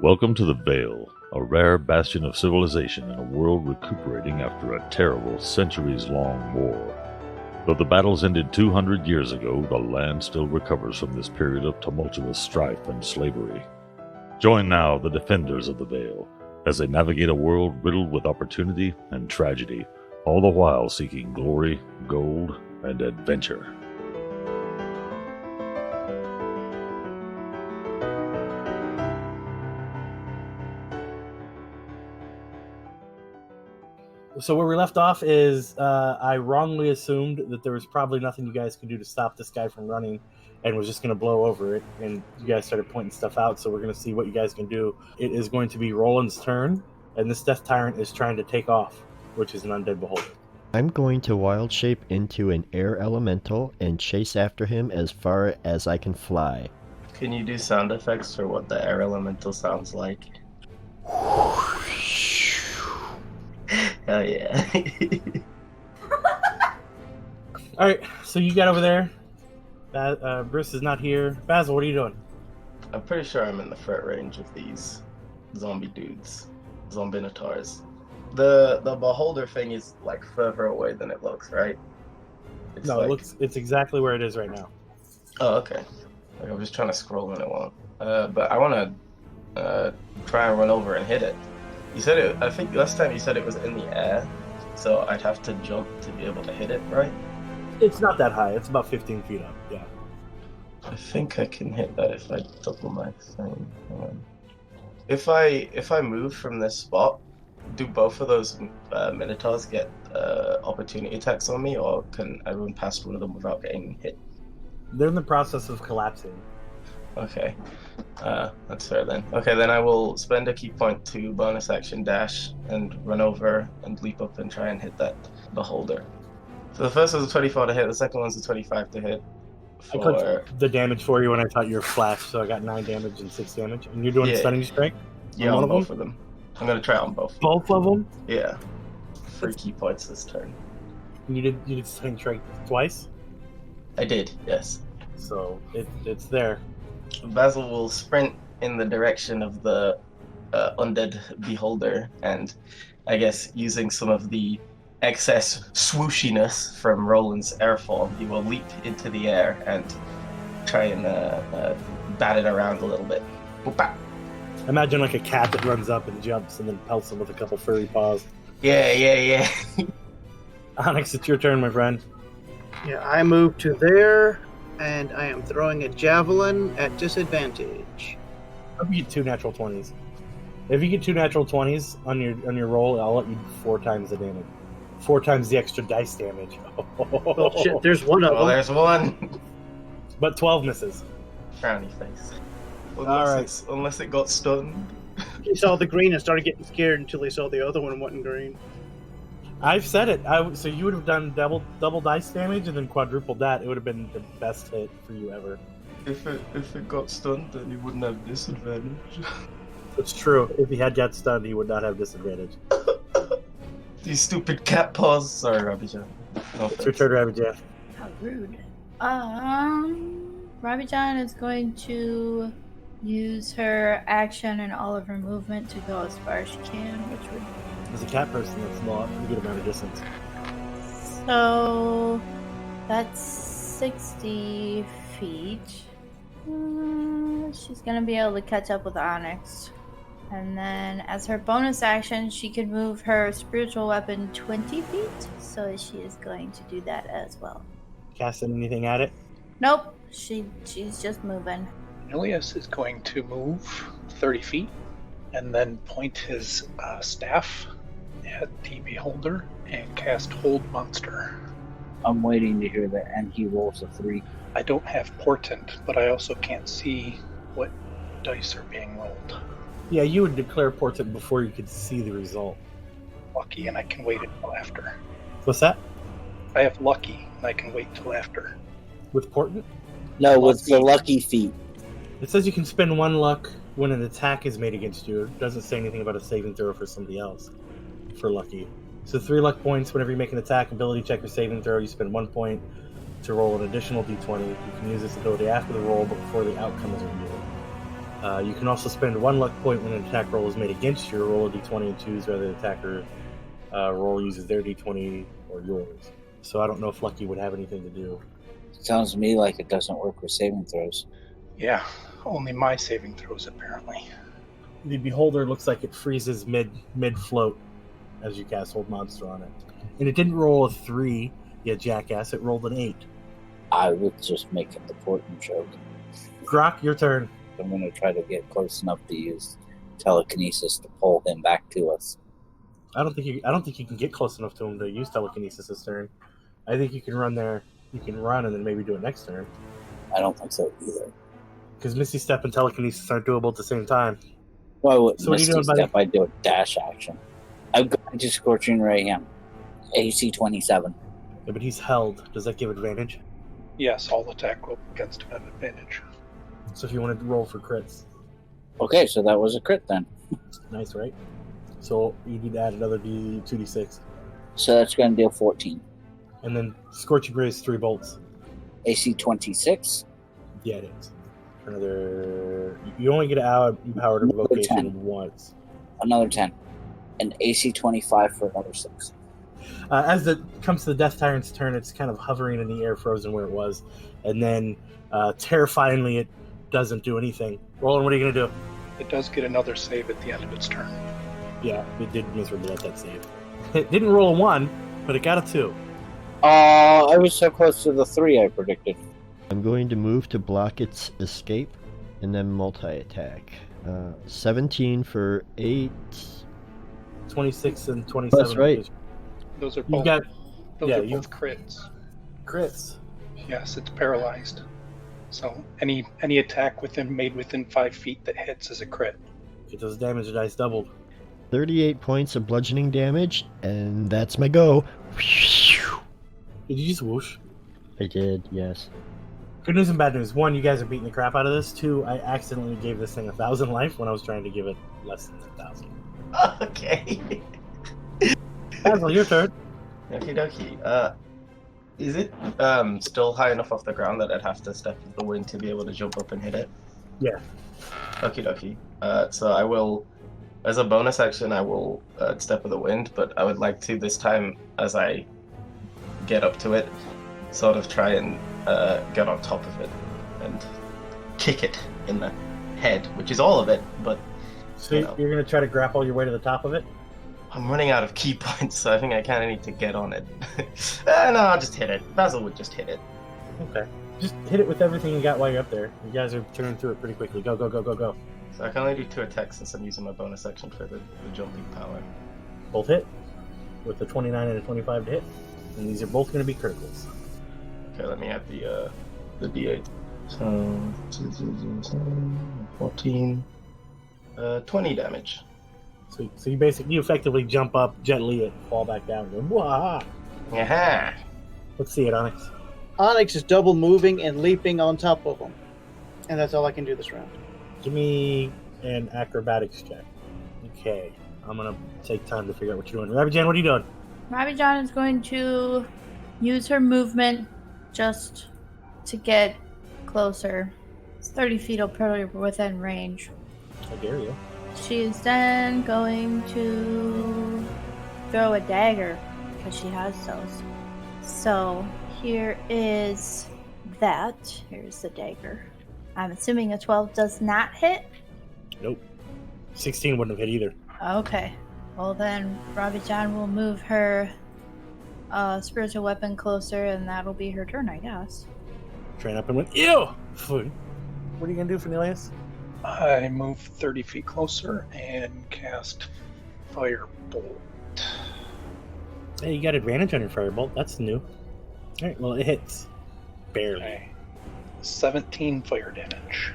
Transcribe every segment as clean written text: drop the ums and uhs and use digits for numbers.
Welcome to the Vale, a rare bastion of civilization in a world recuperating after a terrible, centuries-long war. Though the battles ended 200 years ago, the land still recovers from this period of tumultuous strife and slavery. Join now the defenders of the Vale as they navigate a world riddled with opportunity and tragedy, all the while seeking glory, gold, and adventure. So where we left off is I wrongly assumed that there was probably nothing you guys could do to stop this guy from running and was just going to blow over it. And you guys started pointing stuff out, so we're going to see what you guys can do. It is going to be Roland's turn, and this Death Tyrant is trying to take off, which is an undead beholder. I'm going to wild shape into an air elemental and chase after him as far as I can fly. Can you do sound effects for what the air elemental sounds like? Hell yeah. Alright, so you got over there. Briss is not here. Basil, what are you doing? I'm pretty sure I'm in the threat range of these zombie dudes. Zombinatars. The beholder thing is like further away than it looks, right? It's exactly where it is right now. Oh, okay. Like, I'm just trying to scroll and it won't. But I want to try and run over and hit it. You said it. I think last time you said it was in the air, so I'd have to jump to be able to hit it, right? It's not that high. It's about 15 feet up. Yeah. I think I can hit that if I double my thing. If I move from this spot, do both of those minotaurs get opportunity attacks on me, or can I run past one of them without getting hit? They're in the process of collapsing. Okay, that's fair then. Okay, then I will spend a key point to bonus action dash and run over and leap up and try and hit that beholder. So the first one's a 24 to hit, the second one's a 25 to hit. I clicked the damage for you when I thought you were flashed, so I got 9 damage and 6 damage. And you're doing stunning strike? Yeah, on both of them. I'm gonna try on both. Both of them? Yeah. 3 key points this turn. You did stunning strike twice? I did, yes. So it's there. Basil will sprint in the direction of the undead beholder, and I guess using some of the excess swooshiness from Roland's airform, he will leap into the air and try and bat it around a little bit. Boop-bap. Imagine like a cat that runs up and jumps and then pelts him with a couple furry paws. Yeah. Onyx, it's your turn, my friend. Yeah, I move to there, and I am throwing a javelin at disadvantage. I hope you get 2 natural 20s. If you get 2 natural 20s on your roll, I'll let you do 4 times the damage. 4 times the extra dice damage. Oh shit, there's one of them. There's one. But 12 misses. Frowny face. Unless it got stunned. He saw the green and started getting scared until he saw the other one wasn't green. I've said it. So you would have done double dice damage and then quadrupled that. It would have been the best hit for you ever. If it got stunned, then he wouldn't have disadvantage. It's true. If he had got stunned, he would not have disadvantage. These stupid cat paws. Sorry, Robbie John. No It's your turn, Rabbit Jeff. How rude. Robbie John is going to use her action and all of her movement to go as far as she can, which would... As a cat person, that's a pretty good amount of distance. So that's 60 feet. She's going to be able to catch up with Onyx. And then as her bonus action, she can move her spiritual weapon 20 feet. So she is going to do that as well. Casting anything at it? Nope. She's just moving. Finneleas is going to move 30 feet and then point his staff at the beholder and cast Hold Monster. I'm waiting to hear that, and he rolls a 3. I don't have Portent, but I also can't see what dice are being rolled. Yeah, you would declare portent before you could see the result. Lucky, and I can wait until after. What's that? I have Lucky, and I can wait till after. With portent? No, with the lucky feat. It says you can spend 1 luck when an attack is made against you. It doesn't say anything about a saving throw for somebody else for lucky. So 3 luck points whenever you make an attack, ability check, or saving throw. You spend 1 point to roll an additional d20. You can use this ability after the roll, but before the outcome is revealed. You can also spend 1 luck point when an attack roll is made against you. Roll a d20 and choose whether the attacker roll uses their d20 or yours. So I don't know if lucky would have anything to do. Sounds to me like it doesn't work with saving throws. Yeah, only my saving throws apparently. The beholder looks like it freezes mid float as you cast Hold Monster on it. And it didn't roll a 3, you jackass. It rolled an 8. I was just making the Portman joke. Grok, your turn. I'm going to try to get close enough to use telekinesis to pull him back to us. I don't think you can get close enough to him to use telekinesis this turn. I think you can run there. You can run and then maybe do it next turn. I don't think so either. Because Misty Step and telekinesis aren't doable at the same time. Why would So what are you Misty doing, buddy? Step? I'd do a dash action. I'm going to Scorching Ray him. AC 27. Yeah, but he's held. Does that give advantage? Yes, all attack roll against him have advantage. So if you wanted to roll for crits. Okay, so that was a crit then. Nice, right? So you need to add another 2d6. So that's going to deal 14. And then Scorching Ray is 3 bolts. AC 26. Yeah, it is. Another... You only get out power to Another 10. vocation once. Another 10. And AC 25 for another 6. As it comes to the Death Tyrant's turn, it's kind of hovering in the air, frozen where it was. And then, terrifyingly, it doesn't do anything. Roland, what are you going to do? It does get another save at the end of its turn. Yeah, it did miserably at that save. It didn't roll a 1, but it got a 2. I was so close to the 3 I predicted. I'm going to move to block its escape and then multi-attack. 17 for 8. 26 and 27. That's right. Those are You both, got those yeah, are you- both crits. crits. Yes, it's paralyzed. So any attack made within 5 feet that hits is a crit. Get those damage dice doubled. 38 points of bludgeoning damage, and that's my go. Did you just whoosh? I did, yes. Good news and bad news. 1, you guys are beating the crap out of this. 2, I accidentally gave this thing 1,000 life when I was trying to give it less than 1,000. Okay. Basil, your turn. Okie dokie. Is it still high enough off the ground that I'd have to step with the wind to be able to jump up and hit it? Yeah. Okie dokie. So I will, as a bonus action, I will step with the wind, but I would like to this time, as I get up to it, sort of try and get on top of it and kick it in the head, which is all of it, but So You know. you're going to try to grapple your way to the top of it? I'm running out of key points, so I think I kind of need to get on it. No, I'll just hit it. Basil would just hit it. Okay. Just hit it with everything you got while you're up there. You guys are turning through it pretty quickly. Go, go, go, go, go. So I can only do 2 attacks since I'm using my bonus action for the jumping power. Both hit with a 29 and a 25 to hit. And these are both going to be criticals. Okay, let me add the D8. So 14, 20 damage. So you effectively jump up gently and fall back down. And go, wah! Aha! Let's see it, Onyx. Onyx is double moving and leaping on top of him. And that's all I can do this round. Give me an acrobatics check. Okay. I'm going to take time to figure out what you're doing. Rabbit Jan, what are you doing? Robbie John is going to use her movement just to get closer. It's 30 feet will probably within range. I dare you. She is then going to throw a dagger because she has those. So here is that. Here's the dagger. I'm assuming a 12 does not hit. Nope. 16 wouldn't have hit either. Okay. Well then, Robbie John will move her spiritual weapon closer, and that'll be her turn, I guess. Train up and went, ew! What are you going to do, Finneleas? I move 30 feet closer and cast Firebolt. Hey, you got advantage on your firebolt. That's new. Alright, well, it hits. Barely. Okay. 17 fire damage.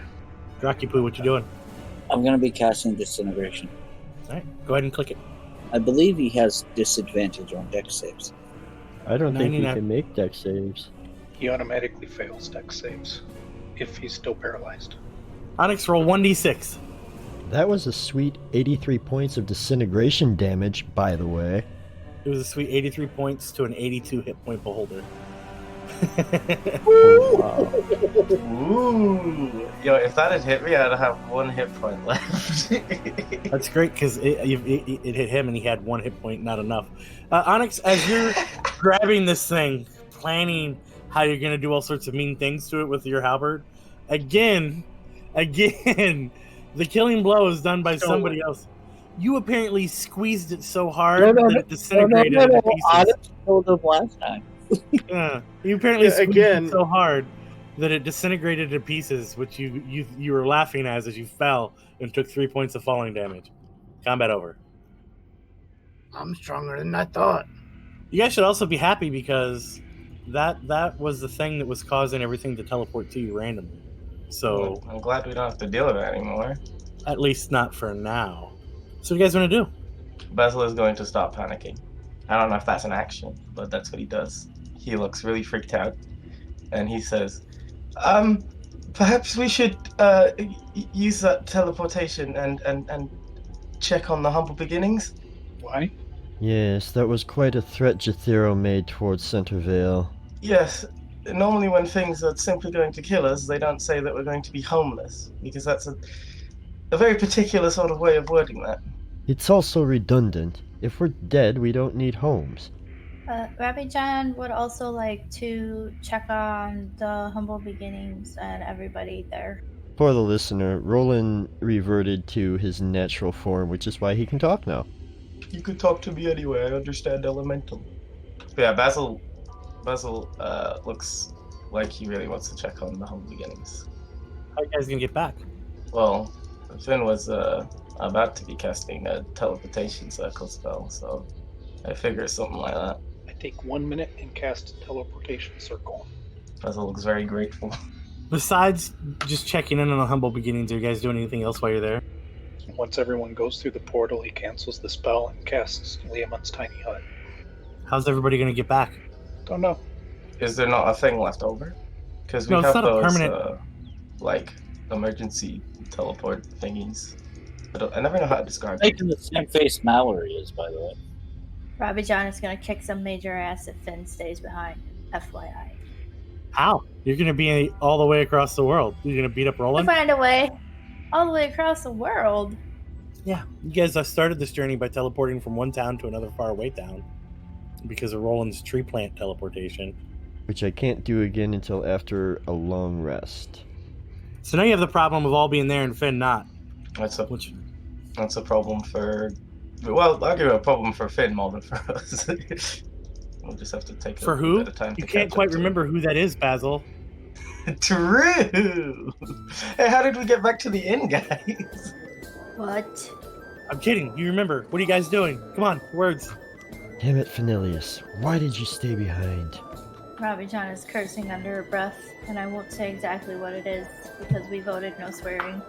Dracu, what you doing? I'm going to be casting Disintegration. Alright, go ahead and click it. I believe he has disadvantage on dex saves. I don't think he 99. can make dex saves. He automatically fails dex saves if he's still paralyzed. Onyx, roll 1d6. That was a sweet 83 points of disintegration damage, by the way. It was a sweet 83 points to an 82 hit point beholder. Wow. Ooh. Yo, if that had hit me, I'd have 1 hit point left. That's great because it hit him and he had 1 hit point, not enough. Onyx, as you're grabbing this thing, planning how you're going to do all sorts of mean things to it with your halberd, again, the killing blow is done by somebody else. You apparently squeezed it so hard that it disintegrated into pieces. Onyx killed him last time. Yeah, you apparently squeezed again. it so hard that it disintegrated into pieces, which you were laughing as you fell and took 3 points of falling damage. Combat over. I'm stronger than I thought. You guys should also be happy because that was the thing that was causing everything to teleport to you randomly. So I'm glad we don't have to deal with that anymore. at least not for now. So what do you guys want to do? Basil is going to stop panicking. I don't know if that's an action, but that's what he does. He looks really freaked out, and he says, perhaps we should use that teleportation and check on the humble beginnings? Why? Yes, that was quite a threat Jethero made towards Centervale. Yes. Normally when things are simply going to kill us, they don't say that we're going to be homeless, because that's a very particular sort of way of wording that. It's also redundant. If we're dead, we don't need homes. Rabbi John would also like to check on the humble beginnings and everybody there. For the listener, Roland reverted to his natural form, which is why he can talk now. You could talk to me anyway, I understand elemental. But yeah, Basil looks like he really wants to check on the humble beginnings. How are you guys gonna get back? Well, Finn was about to be casting a teleportation circle spell, so I figure something like that. I take 1 minute and cast a teleportation circle. Basil looks very grateful. Besides just checking in on the humble beginnings, are you guys doing anything else while you're there? Once everyone goes through the portal, he cancels the spell and casts Liamon's tiny hut. How's everybody gonna get back? Don't know. Is there not a thing left over? Because we No, it's have not a those permanent- like emergency teleport thingies. I never know how to describe them. Making the same face Mallory is, by the way. Rabbi John is going to kick some major ass if Finn stays behind. FYI. How? You're gonna be all the way across the world. You're gonna beat up We'll Roland? find a way all the way across the world. Yeah. You guys started this journey by teleporting from one town to another faraway town because of Roland's tree plant teleportation. Which I can't do again until after a long rest. So now you have the problem of all being there and Finn not. That's Which a problem for. Well, I'll give it a problem for Finn more than for us. We'll just have to take for a who? bit of time You to can't catch quite up to remember who that is, Basil. it. True. Hey, how did we get back to the inn, guys? What? I'm kidding. You remember. What are you guys doing? Come on, words. Damn it, Finneleas. Why did you stay behind? Rabbi John is cursing under her breath, and I won't say exactly what it is because we voted no swearing.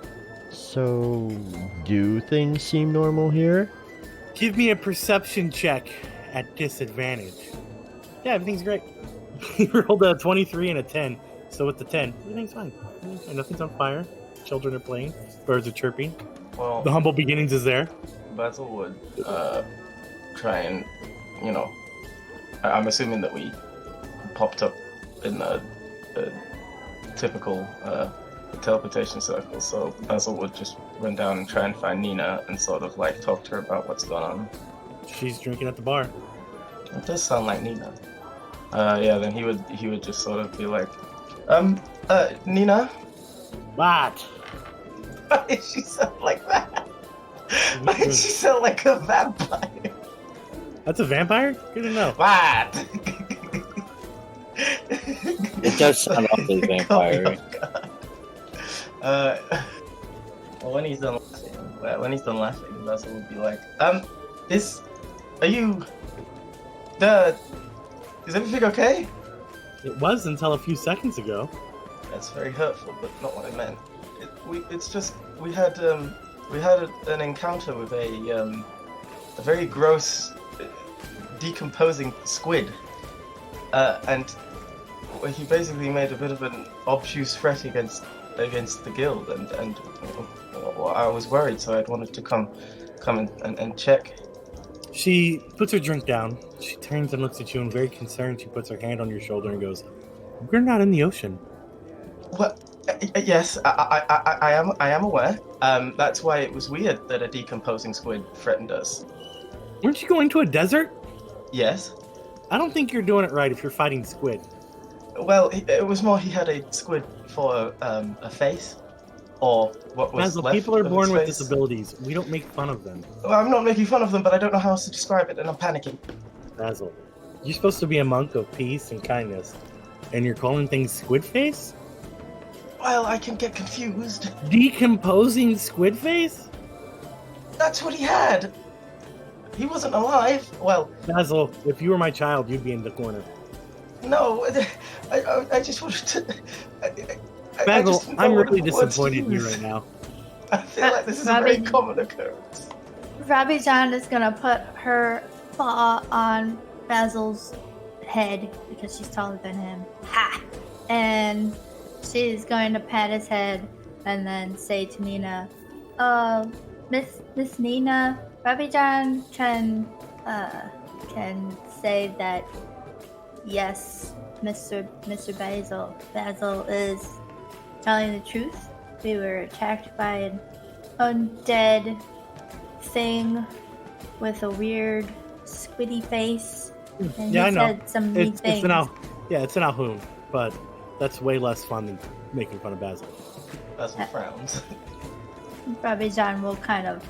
So, do things seem normal here? Give me a perception check at disadvantage. Yeah, everything's great. He rolled a 23 and a 10. So with the 10, everything's fine. And nothing's on fire. Children are playing. Birds are chirping. Well, The humble beginnings is there. Basil would try and, I'm assuming that we popped up in the typical teleportation circle, so Basil would just run down and try and find Nina and sort of like talk to her about what's going on. She's drinking at the bar. It does sound like Nina. Yeah, then he would just sort of be like, Nina? What? Why did she sound like that? Why did she sound like a vampire? That's a vampire? Good to know. What? It does sound awfully vampire. Well, when he's done laughing, Basil would be like, is everything okay? It was until a few seconds ago. That's very hurtful, but not what I meant. We had an encounter with a very gross, decomposing squid, and he basically made a bit of an obtuse threat against the guild, and I was worried, so I wanted to come and check. She puts her drink down. She turns and looks at you, and very concerned, she puts her hand on your shoulder and goes, We're not in the ocean. Well, yes, I am aware. That's why it was weird that a decomposing squid threatened us. Weren't you going to a desert? Yes. I don't think you're doing it right if you're fighting squid. Well, it was more he had a squid for a face, or what was Basil, left people are of born its with face. disabilities. We don't make fun of them. Well, I'm not making fun of them, but I don't know how else to describe it, and I'm panicking. Basil, you're supposed to be a monk of peace and kindness, and you're calling things squid face? Well, I can get confused. Decomposing squid face? That's what he had. He wasn't alive. Well, Basil, if you were my child, you'd be in the corner. no, I just wanted to. Basil, I'm really disappointed in you right now. I feel like this is a very common occurrence. Robbie John is gonna put her paw on Basil's head because she's taller than him. Ha! And she's going to pat his head and then say to Nina, Miss Nina, Robbie John can say that yes, Mr. Basil is telling the truth. We were attacked by an undead thing with a weird squiddy face, and Yeah, I he know. said some mean things. It's an Alhoon, but that's way less fun than making fun of Basil. Basil frowns. Robbie John will kind of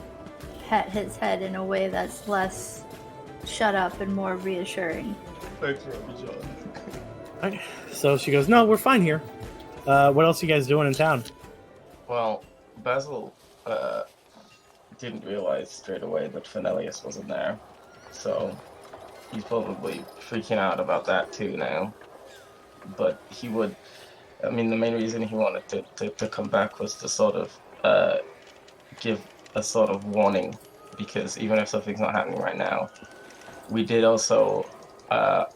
pat his head in a way that's less shut up and more reassuring. Thanks, Robbie John. Alright, so she goes, no, we're fine here. What else are you guys doing in town? Well, Basil didn't realize straight away that Finneleas wasn't there, so he's probably freaking out about that too now. But he would, I mean, the main reason he wanted to come back was to sort of give a sort of warning, because even if something's not happening right now, we did also,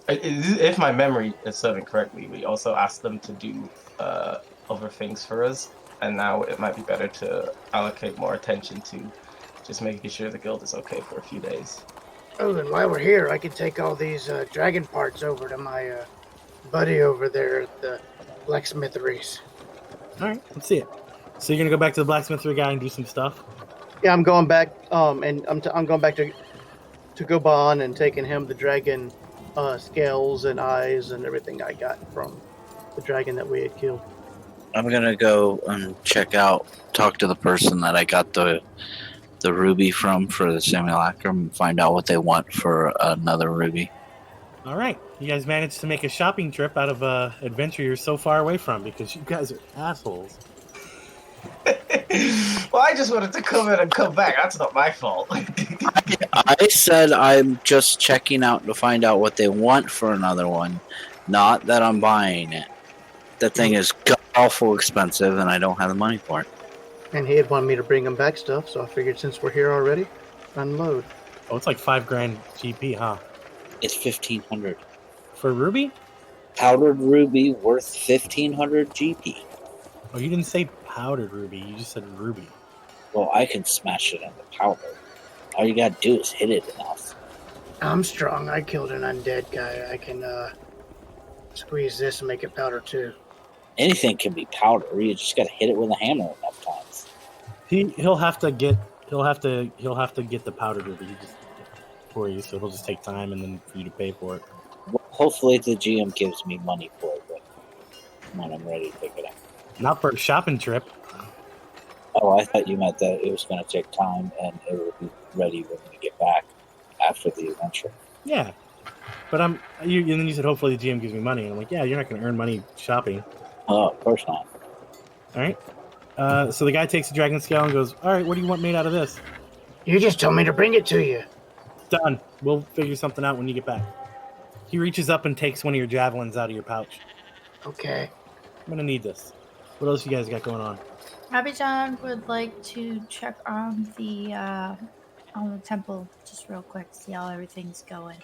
if my memory is serving correctly, we also asked them to do other things for us, and now it might be better to allocate more attention to just making sure the guild is okay for a few days. Oh, and while we're here, I can take all these dragon parts over to my buddy over there at the blacksmitheries. Alright, let's see it. So you're gonna go back to the blacksmithery guy and do some stuff? Yeah, I'm going back. And I'm going back to Goban and taking him the dragon scales and eyes and everything I got from the dragon that we had killed. I'm gonna go and talk to the person that I got the ruby from for the simulacrum, and find out what they want for another ruby. Alright, you guys managed to make a shopping trip out of a adventure you're so far away from because you guys are assholes. Well, I just wanted to come in and come back. That's not my fault. I said I'm just checking out to find out what they want for another one, not that I'm buying it. That thing is awful expensive, and I don't have the money for it. And he had wanted me to bring him back stuff, so I figured since we're here already, unload. Oh, it's like $5,000 GP, huh? It's 1,500 For Ruby? powdered ruby worth 1,500 GP. Oh, you didn't say powdered ruby, you just said ruby. Well, I can smash it into powder. All you gotta do is hit it enough. I'm strong. I killed an undead guy. I can squeeze this and make it powder too. Anything can be powder. You just gotta hit it with a hammer enough times. He'll have to get the powdered ruby for you, so he'll just take time and then for you to pay for it. Well, hopefully the GM gives me money for it when I'm ready to pick it up. Not for a shopping trip. Oh, I thought you meant that it was going to take time and it would be ready when we get back after the adventure. Yeah, but and then you said hopefully the GM gives me money, and I'm like, yeah, you're not going to earn money shopping. Oh, of course not. All right. So the guy takes the dragon scale and goes, all right, what do you want made out of this? You just told me to bring it to you. Done. We'll figure something out when you get back. He reaches up and takes one of your javelins out of your pouch. Okay. I'm going to need this. What else you guys got going on? Robbie John would like to check on the temple just real quick, see how everything's going.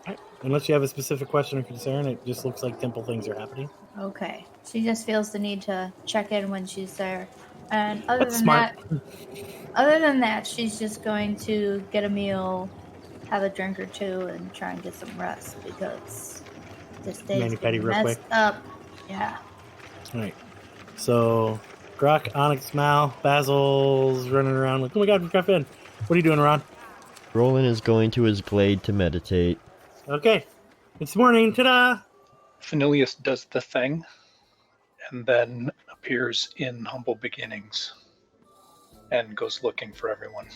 Right. Unless you have a specific question or concern, it just looks like temple things are happening. Okay. She just feels the need to check in when she's there. And That's smart. other than that, she's just going to get a meal, have a drink or two, and try and get some rest because this day's Mani-pedi been real messed quick. up. Yeah. All right. So, Grok, Onyx, Mal, Basil's running around like, oh my god, we got Finn. What are you doing, Ron? Roland is going to his glade to meditate. Okay. It's morning. Ta-da! Finneleas does the thing and then appears in Humble Beginnings and goes looking for everyone.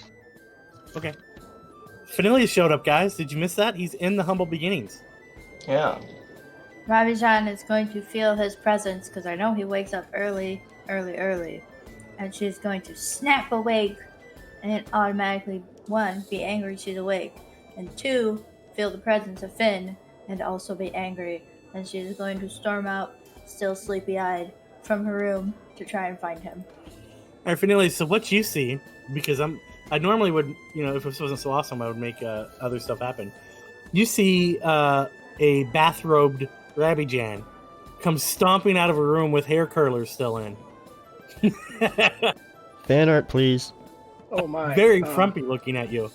Okay. Finneleas showed up, guys. Did you miss that? He's in the Humble Beginnings. Yeah. Ravijan is going to feel his presence because I know he wakes up early. And she's going to snap awake and automatically, 1, be angry she's awake, and 2, feel the presence of Finn and also be angry. And she's going to storm out, still sleepy-eyed, from her room to try and find him. All right, Finneleas, so what you see, because I normally would, if this wasn't so awesome, I would make other stuff happen. You see a bathrobed Rabijan come stomping out of a room with hair curlers still in. Fan art, please. Oh my. Very frumpy looking at you.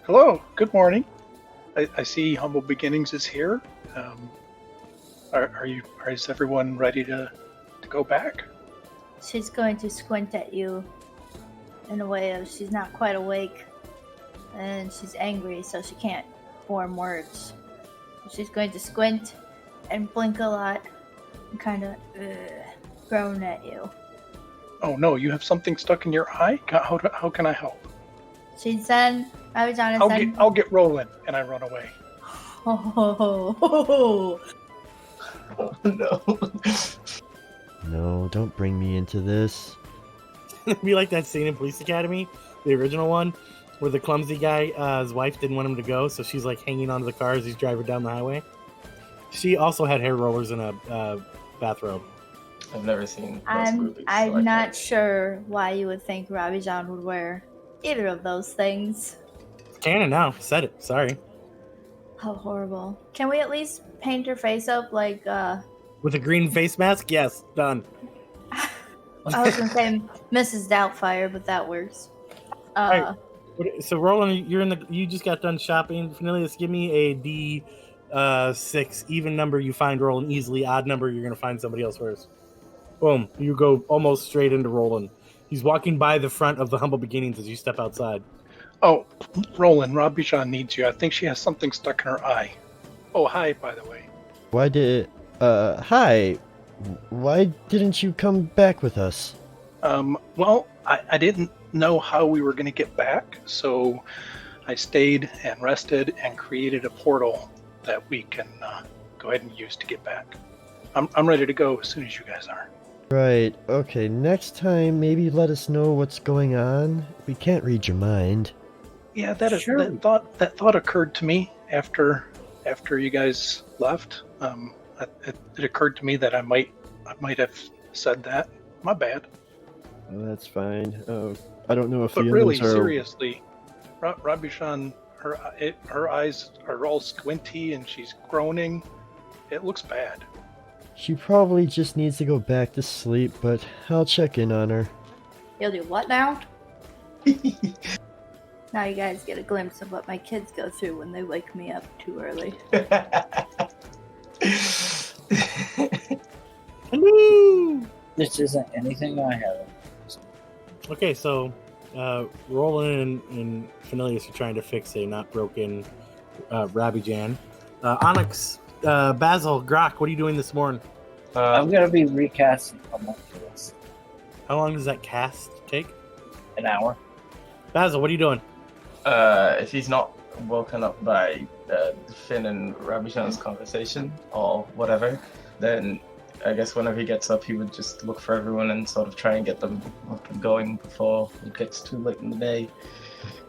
Hello, good morning. I see Humble Beginnings is here. Is everyone ready to go back? She's going to squint at you in a way of she's not quite awake and she's angry, so she can't form words. She's going to squint and blink a lot and kind of groan at you. Oh no, you have something stuck in your eye? How can I help? She'd send Ravijan I'll get rolling, and I run away. Oh no. No, don't bring me into this. It'd be like that scene in Police Academy, the original one, where the clumsy guy, his wife didn't want him to go, so she's like hanging onto the car as he's driving down the highway. She also had hair rollers and a bathrobe. I've never seen those movies. I'm not sure why you would think Ravijan would wear either of those things. Canon now. Said it. Sorry. How horrible. Can we at least paint her face up like, With a green face mask? Yes. Done. I was going to say Mrs. Doubtfire, but that works. Right. So, Roland, you just got done shopping. Finneleas, give me a D6. Even number, you find Roland easily. Odd number, you're going to find somebody else first. Boom. You go almost straight into Roland. He's walking by the front of the Humble Beginnings as you step outside. Oh, Roland, Rabijan needs you. I think she has something stuck in her eye. Oh, hi, by the way. Hi. Why didn't you come back with us? Well, I didn't know how we were going to get back, so I stayed and rested and created a portal that we can go ahead and use to get back. I'm ready to go as soon as you guys are. Right, okay, next time maybe let us know what's going on. We can't read your mind. Yeah, that Sure. thought occurred to me after you guys left. It occurred to me that I might have said that. My bad. Oh, that's fine. I don't know if But the really, others are... seriously, Rabijan, her eyes are all squinty and she's groaning. It looks bad. She probably just needs to go back to sleep, but I'll check in on her. You'll do what now? Now you guys get a glimpse of what my kids go through when they wake me up too early. Hello! This isn't anything I haven't. Okay, so Roland and Finneleas are trying to fix a not broken Rabijan. Onyx, Basil, Grok, what are you doing this morning? I'm gonna be recasting Homunculus. How long does that cast take? An hour. Basil, what are you doing? If he's not woken up by Finn and Rabijan's conversation or whatever, then I guess whenever he gets up, he would just look for everyone and sort of try and get them up and going before it gets too late in the day.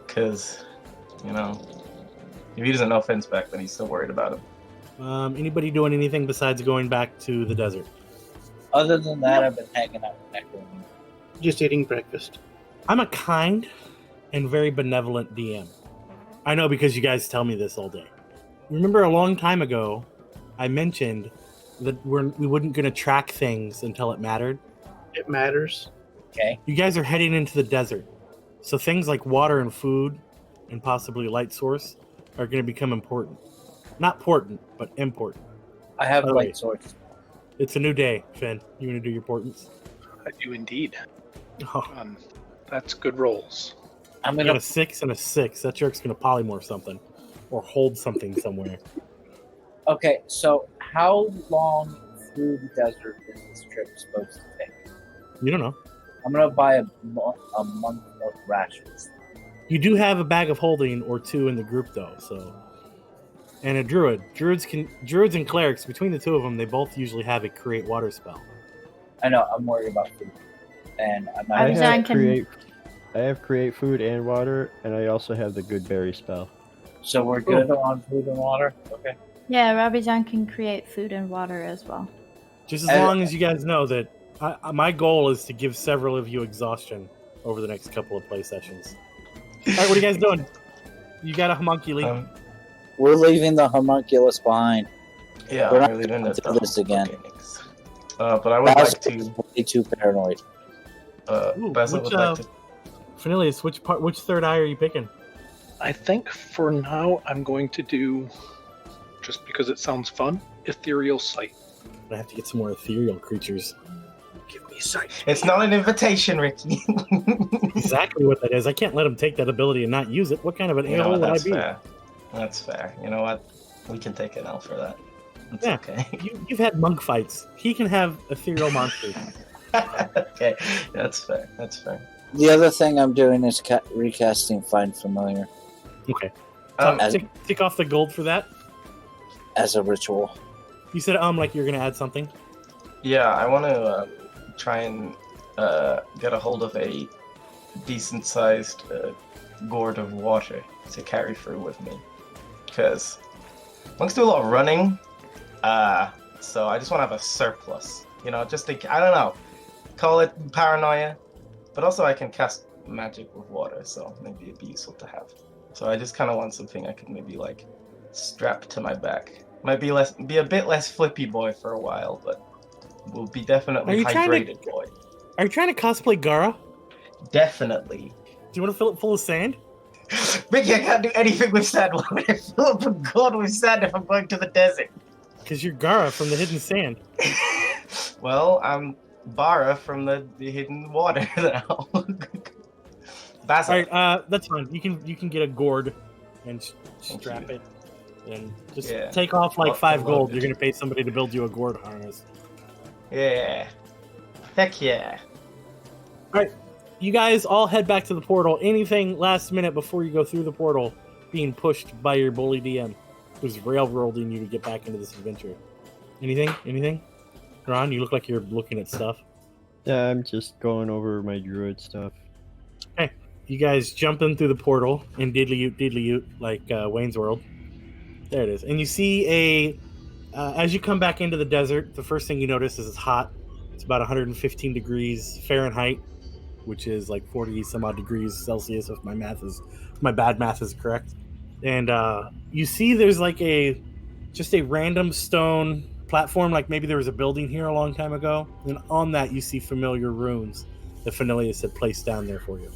Because, if he doesn't know Finn's back, then he's still worried about him. Anybody doing anything besides going back to the desert? Other than that, I've been hanging out with Necro. Just eating breakfast. I'm a kind and very benevolent DM. I know because you guys tell me this all day. Remember a long time ago, I mentioned that we wouldn't going to track things until it mattered? It matters. Okay. You guys are heading into the desert. So things like water and food and possibly light source are going to become important. Not important, but important. I have By the way, light source. It's a new day, Finn. You want to do your portents? I do indeed. Oh, That's good rolls. I'm I got gonna. a 6 and a 6. That jerk's going to polymorph something. Or hold something somewhere. Okay, so how long through the desert is this trip supposed to take? You don't know. I'm gonna buy a month of rations. You do have a bag of holding or 2 in the group, though, so... And a druid. Druids and clerics, between the two of them, they both usually have a create water spell. I know. I'm worried about food, and I'm not. I Robbie have John can- create food and water, and I also have the good berry spell. So we're good on food and water. Okay. Yeah, Robbie John can create food and water as well. Just as long as you guys know that my goal is to give several of you exhaustion over the next couple of play sessions. All right, what are you guys doing? You got a homunculi. We're leaving the homunculus behind. Yeah, We're I'm not really doing gonna do this again. But I would Basil like to. is way too paranoid. Basil would like to. Finneleas, which third eye are you picking? I think for now I'm going to do, just because it sounds fun, ethereal sight. I have to get some more ethereal creatures. Give me sight. It's not an invitation, Ricky. Exactly what that is. I can't let him take that ability and not use it. What kind of an You know a-hole what, would I that's be? fair. That's fair. You know what? We can take an L for that. It's Yeah. okay. You've had monk fights. He can have ethereal monsters. Okay, that's fair. That's fair. The other thing I'm doing is recasting Find Familiar Okay. as, Tick off the gold for that. as a ritual. You said like you're going to add something. Yeah, I want to try and get a hold of a decent-sized gourd of water to carry through with me, because monks do a lot of running. So I just want to have a surplus. You know, just I don't know, call it paranoia, but also I can cast magic with water, so maybe it'd be useful to have. So I just kind of want something I could maybe like strap to my back. Might be a bit less flippy boy for a while, but will be definitely hydrated boy. Are you trying to cosplay Gara? Definitely. Do you want to fill it full of sand? Ricky, I can't do anything with sand. Why would I fill up a gourd with sand if I'm going to the desert? Because you're Gara from the Hidden Sand. Well, I'm Bara from the hidden water now. Basil. All right, that's fine. You can get a gourd and strap it, and just take off like 5 gold. You're gonna pay somebody to build you a gourd harness. Yeah. Heck yeah. All right, you guys all head back to the portal. Anything last minute before you go through the portal, being pushed by your bully DM, who's railroading you to get back into this adventure. Anything? Ron, you look like you're looking at stuff. Yeah, I'm just going over my druid stuff. Okay, you guys jump in through the portal and diddly-oot, like Wayne's World. There it is. And you see as you come back into the desert, the first thing you notice is it's hot. It's about 115 degrees Fahrenheit, which is like 40 some odd degrees Celsius if my bad math is correct. And you see there's like just a random stone platform, like maybe there was a building here a long time ago, and on that you see familiar runes that Finneleas had placed down there for you.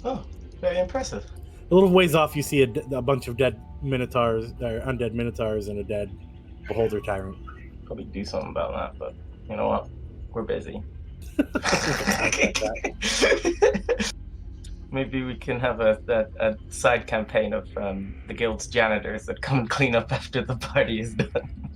Oh, very impressive. A little ways off you see a bunch of dead minotaurs, or undead minotaurs, and a dead beholder tyrant. Probably do something about that, but you know what? We're busy. Maybe we can have a side campaign of the guild's janitors that come and clean up after the party is done.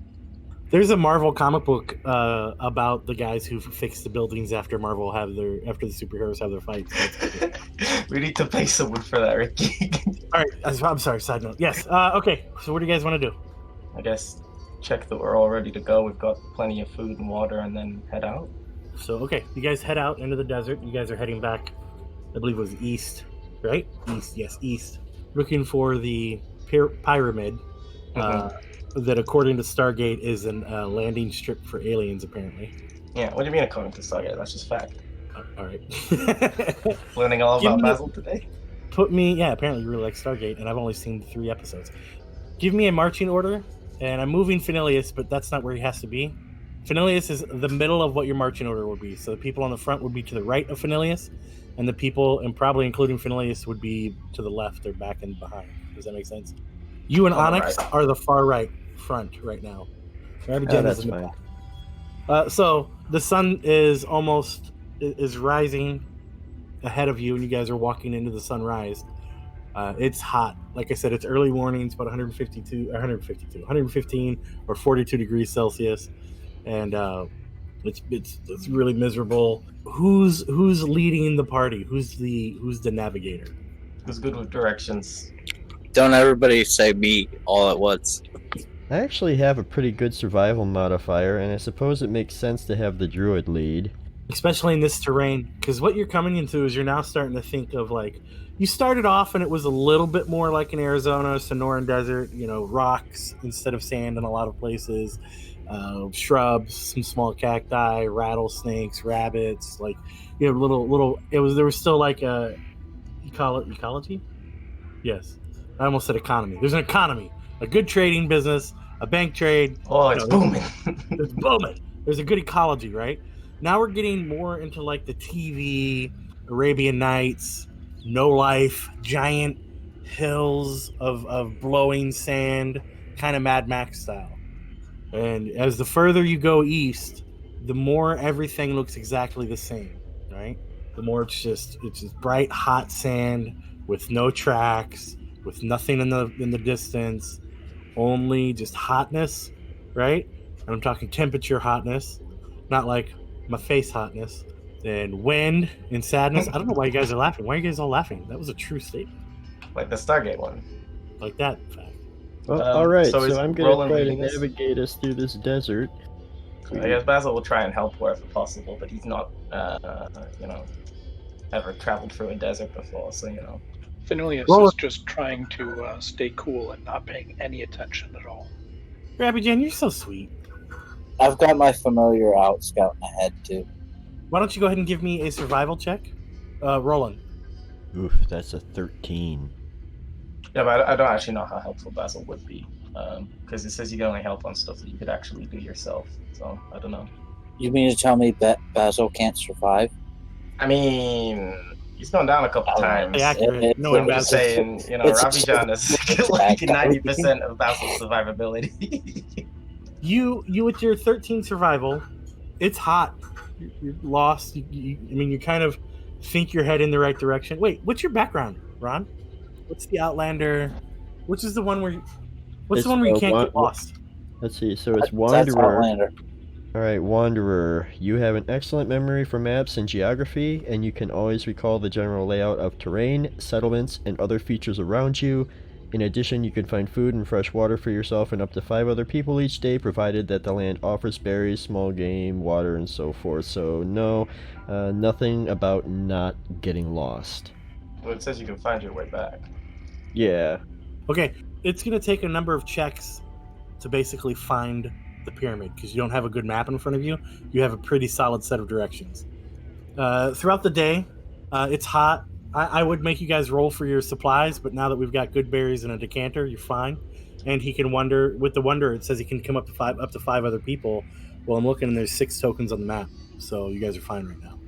There's a Marvel comic book about the guys who fix the buildings after the superheroes have their fights. We need to pay someone for that, Ricky. All right, I'm sorry. Side note. Yes. Okay. So what do you guys want to do? I guess check that we're all ready to go. We've got plenty of food and water, and then head out. So okay, you guys head out into the desert. You guys are heading back. I believe it was east, right? East. Yes, east. Looking for the pyramid. That, according to Stargate, is a landing strip for aliens, apparently. Yeah, what do you mean according to Stargate? That's just fact. All right. Learning all about Basil today? Apparently you really like Stargate, and I've only seen 3 episodes. Give me a marching order, and I'm moving Finneleas, but that's not where he has to be. Finneleas is the middle of what your marching order would be. So the people on the front would be to the right of Finneleas, and the people, and probably including Finneleas, would be to the left or back and behind. Does that make sense? You and Onyx are the far right front right now. That's fine. So the sun is rising ahead of you, and you guys are walking into the sunrise. It's hot. Like I said, it's early morning. It's about 115 or 42 degrees Celsius, and it's really miserable. Who's leading the party? Who's the navigator? Who's good with directions? Don't everybody say me all at once. I actually have a pretty good survival modifier, and I suppose it makes sense to have the druid lead. Especially in this terrain, because what you're coming into is you're now starting to think of, like, you started off and it was a little bit more like in Arizona, Sonoran Desert, rocks instead of sand in a lot of places, shrubs, some small cacti, rattlesnakes, rabbits, like, little. There was still like a ecology. Yes, I almost said economy. There's an economy, a good trading business, a bank trade. Oh, it's booming. It's booming. There's a good ecology, right? Now we're getting more into like the TV, Arabian Nights, no life, giant hills of blowing sand, kind of Mad Max style. And as the further you go east, the more everything looks exactly the same, right? The more it's just bright, hot sand with no tracks, with nothing in the distance, only just hotness, right? And I'm talking temperature hotness, not like my face hotness, and wind and sadness. I don't know why you guys are laughing. Why are you guys all laughing? That was a true statement. Like the Stargate one. Like that, in fact. Well, alright, so is I'm going to Roland try to leading this? navigate us through this desert. I guess Basil will try and help wherever possible, but he's not, ever traveled through a desert before, so, Finneleas Well- is just trying to stay cool and not paying any attention at all. Rabbi Jan, you're so sweet. I've got my familiar out scouting ahead too. Why don't you go ahead and give me a survival check? Roland. Oof, that's a 13. Yeah, but I don't actually know how helpful Basil would be, because it says you can only help on stuff that you could actually do yourself, so I don't know. You mean to tell me Basil can't survive? I mean, he's gone down a couple times. Hey, accurate. No I'm one just Basil. saying, it's- Rabbi John is like 90% of Basil's survivability. You with your 13 survival, it's hot. You're lost. You kind of think you're heading in the right direction. Wait, what's your background, Ron? What's the Outlander? Which is the one where? What's the one where you can't get lost? Let's see, so it's That's Wanderer. Outlander. Alright, Wanderer. You have an excellent memory for maps and geography, and you can always recall the general layout of terrain, settlements, and other features around you. In addition, you can find food and fresh water for yourself and up to 5 other people each day, provided that the land offers berries, small game, water, and so forth. So no, nothing about not getting lost. Well, it says you can find your way back. Yeah. Okay, it's going to take a number of checks to basically find the pyramid because you don't have a good map in front of you. You have a pretty solid set of directions. Throughout the day, it's hot. I would make you guys roll for your supplies, but now that we've got good berries and a decanter, you're fine. And he can wander with the Wanderer. It says he can come up to five other people. Well, I'm looking and there's 6 tokens on the map, so you guys are fine right now.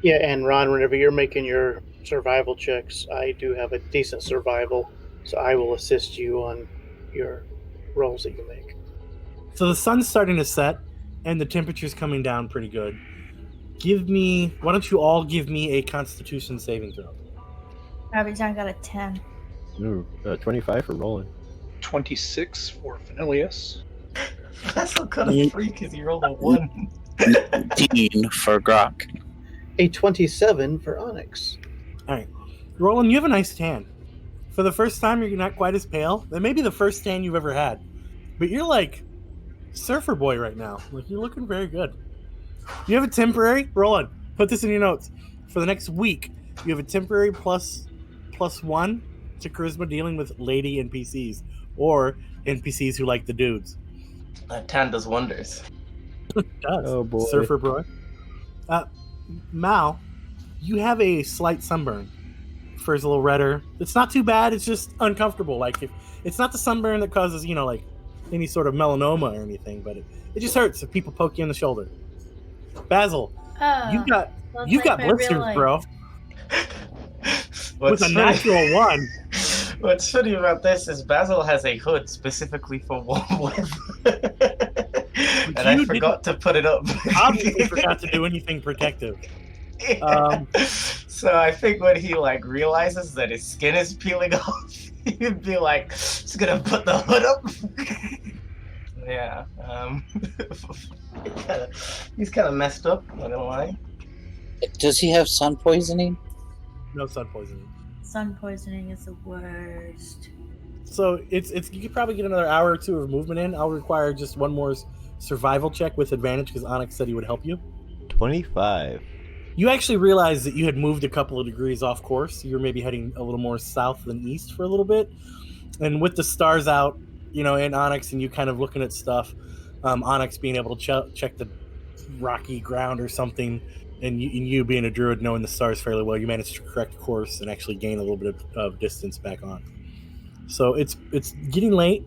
Yeah, and Ron, whenever you're making your survival checks, I do have a decent survival, so I will assist you on your rolls that you make. So the sun's starting to set, and the temperature's coming down pretty good. Why don't you all give me a Constitution saving throw? Rabbi John got a 10. Ooh, 25 for rolling. 26 for Finneleas. Basil got a 3 because he rolled a 1. 19 for Grok. A 27 for Onyx. All right. Roland, you have a nice tan. For the first time, you're not quite as pale. That may be the first tan you've ever had. But you're like surfer boy right now. Like, you're looking very good. You have a temporary, Roland, put this in your notes. For the next week, you have a temporary plus 1 to charisma dealing with lady NPCs or NPCs who like the dudes. That tan does wonders. It does. Oh, boy. Surfer boy. Mal, you have a slight sunburn. Fur's a little redder. It's not too bad. It's just uncomfortable. Like, if it's not the sunburn that causes, like any sort of melanoma or anything, but it just hurts if people poke you in the shoulder. Basil, Oh, you've got that's you've like got my real blisters, life. bro. What's With a natural 1. What's funny about this is Basil has a hood specifically for warm weather. and I forgot to put it up. Obviously forgot to do anything protective. Yeah. So I think when he like realizes that his skin is peeling off, he'd be like, "Just gonna put the hood up." Yeah. He's kind of messed up. Not gonna lie. Does he have sun poisoning? No sun poisoning. Sun poisoning is the worst. So it's you could probably get another hour or two of movement in. I'll require just one more survival check with advantage because Onyx said he would help you. 25. You actually realized that you had moved a couple of degrees off course. You were maybe heading a little more south than east for a little bit. And with the stars out, and Onyx and you kind of looking at stuff, Onyx being able to check the rocky ground or something, and you being a druid knowing the stars fairly well, you managed to correct course and actually gain a little bit of distance back on. So it's getting late.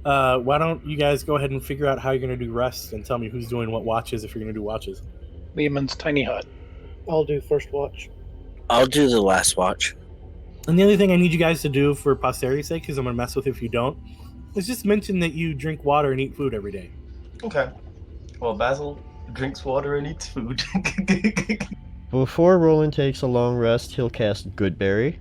Why don't you guys go ahead and figure out how you're going to do rest and tell me who's doing what watches if you're going to do watches. Lehman's tiny hut. I'll do first watch. I'll do the last watch. And the other thing I need you guys to do for posterity's sake, because I'm going to mess with it if you don't, is just mention that you drink water and eat food every day. Okay. Well, Basil drinks water and eats food. Before Roland takes a long rest, he'll cast Goodberry.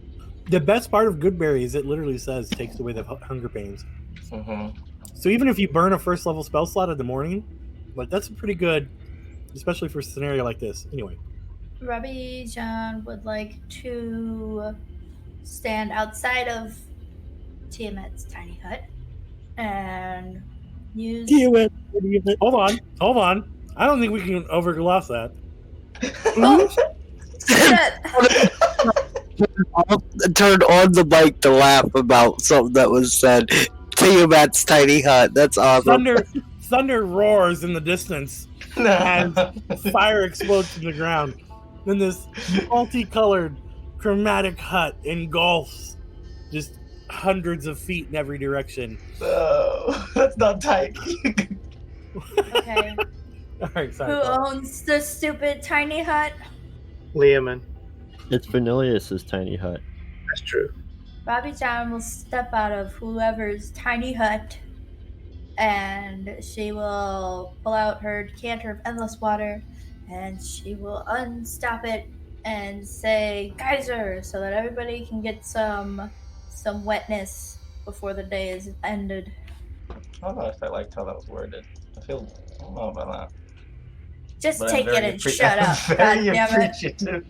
The best part of Goodberry is it literally says takes away the hunger pains. Mm-hmm. So even if you burn a first level spell slot in the morning, like that's pretty good, especially for a scenario like this. Anyway. Robbie John would like to stand outside of Tiamat's tiny hut and use. Tiamat. Hold on. I don't think we can overgloss that. Turned on the mic to laugh about something that was said. Tiamat's tiny hut. That's awesome. Thunder roars in the distance as fire explodes from the ground. Then this multicolored, chromatic hut engulfs just hundreds of feet in every direction. Oh, that's not tight. Okay. All right, sorry. Who owns the stupid tiny hut? Lehman. It's Finneleas' tiny hut. That's true. Robbie John will step out of whoever's tiny hut and she will pull out her decanter of endless water and she will unstop it and say geyser so that everybody can get some wetness before the day is ended. I don't know if I liked how that was worded. I don't know about that. Just But take it and shut up. Very God damn it. appreciative.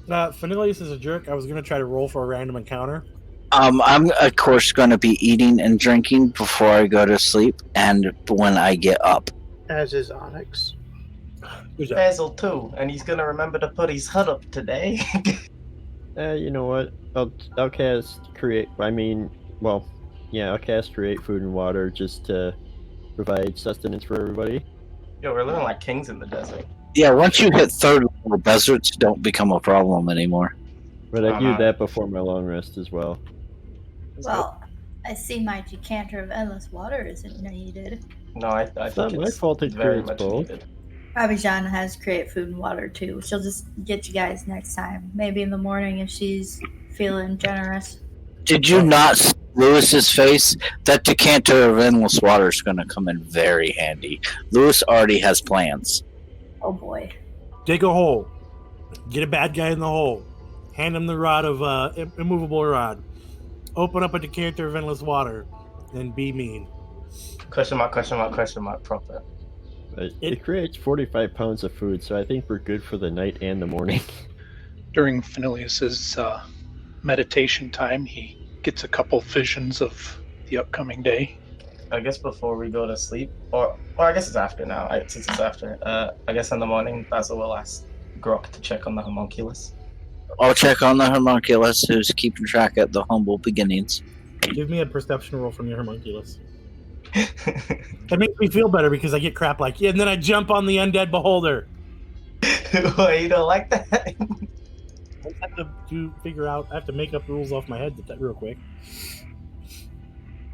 Finneleas is a jerk. I was going to try to roll for a random encounter. I'm of course going to be eating and drinking before I go to sleep and when I get up. As is Onyx. Good job. Basil too, and he's gonna remember to put his hut up today. You know what? I'll cast create. I'll cast create food and water just to provide sustenance for everybody. Yo, we're living like kings in the desert. Yeah, once you hit third level, deserts don't become a problem anymore. But I do that before my long rest as well. Well, I see my decanter of endless water isn't needed. No, I It's think not my it's fault it very creates much both. needed. Robbie John has create food and water too. She'll just get you guys next time. Maybe in the morning if she's feeling generous. Did you not see Lewis's face? That decanter of endless water is going to come in very handy. Lewis already has plans. Oh boy. Dig a hole. Get a bad guy in the hole. Hand him the rod of immovable rod. Open up a decanter of endless water. And be mean. Question mark, profit. It creates 45 pounds of food, so I think we're good for the night and the morning. During Finneleas' meditation time, he gets a couple visions of the upcoming day. I guess before we go to sleep, or I guess it's after now. Since it's after, I guess in the morning, Basil will ask Grok to check on the homunculus. I'll check on the homunculus who's keeping track at the humble beginnings. Give me a perception roll from your homunculus. That makes me feel better because I get crap like, and then I jump on the undead beholder. Why you don't like that? I have I have to make up rules off my head real quick.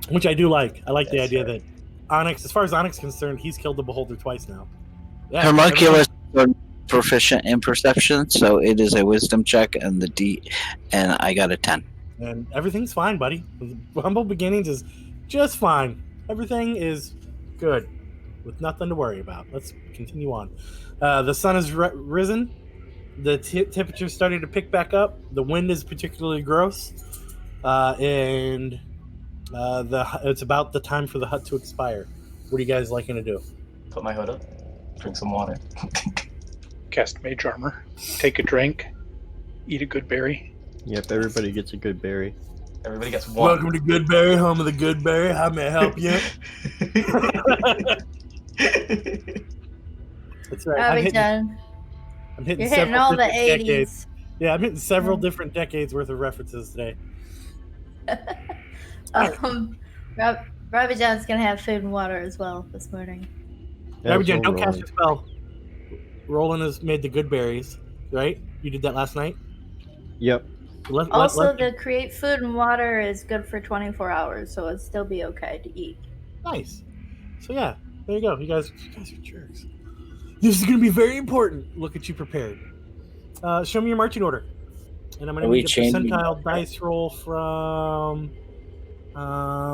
Which I do like. I like the idea that Onyx, as far as Onyx is concerned, he's killed the beholder twice now. Yeah, Homunculus are proficient in perception, so it is a wisdom check, and and I got a 10. And everything's fine, buddy. Humble Beginnings is just fine. Everything is Good. With nothing to worry about. Let's continue on. The sun has risen. The temperature's starting to pick back up. The wind is particularly gross. And it's about the time for the hut to expire. What are you guys liking to do? Put my hood up. Drink some water. Cast mage armor. Take a drink. Eat a good berry. Yep, everybody gets a good berry. Everybody gets one. Welcome to Goodberry, home of the Goodberry. How may I help you? That's right. I'm hitting You're hitting all the 80s. Decades. Yeah, I'm hitting several different decades worth of references today. Robbie John's gonna have food and water as well this morning. Robbie John, don't cast your spell. Roland has made the good berries, right? You did that last night? Yep. The create food and water is good for 24 hours, so it'll still be okay to eat. Nice. So yeah, there you go. You guys are jerks. This is going to be very important. Look at you prepared. Show me your marching order. And I'm going to make a percentile dice roll from...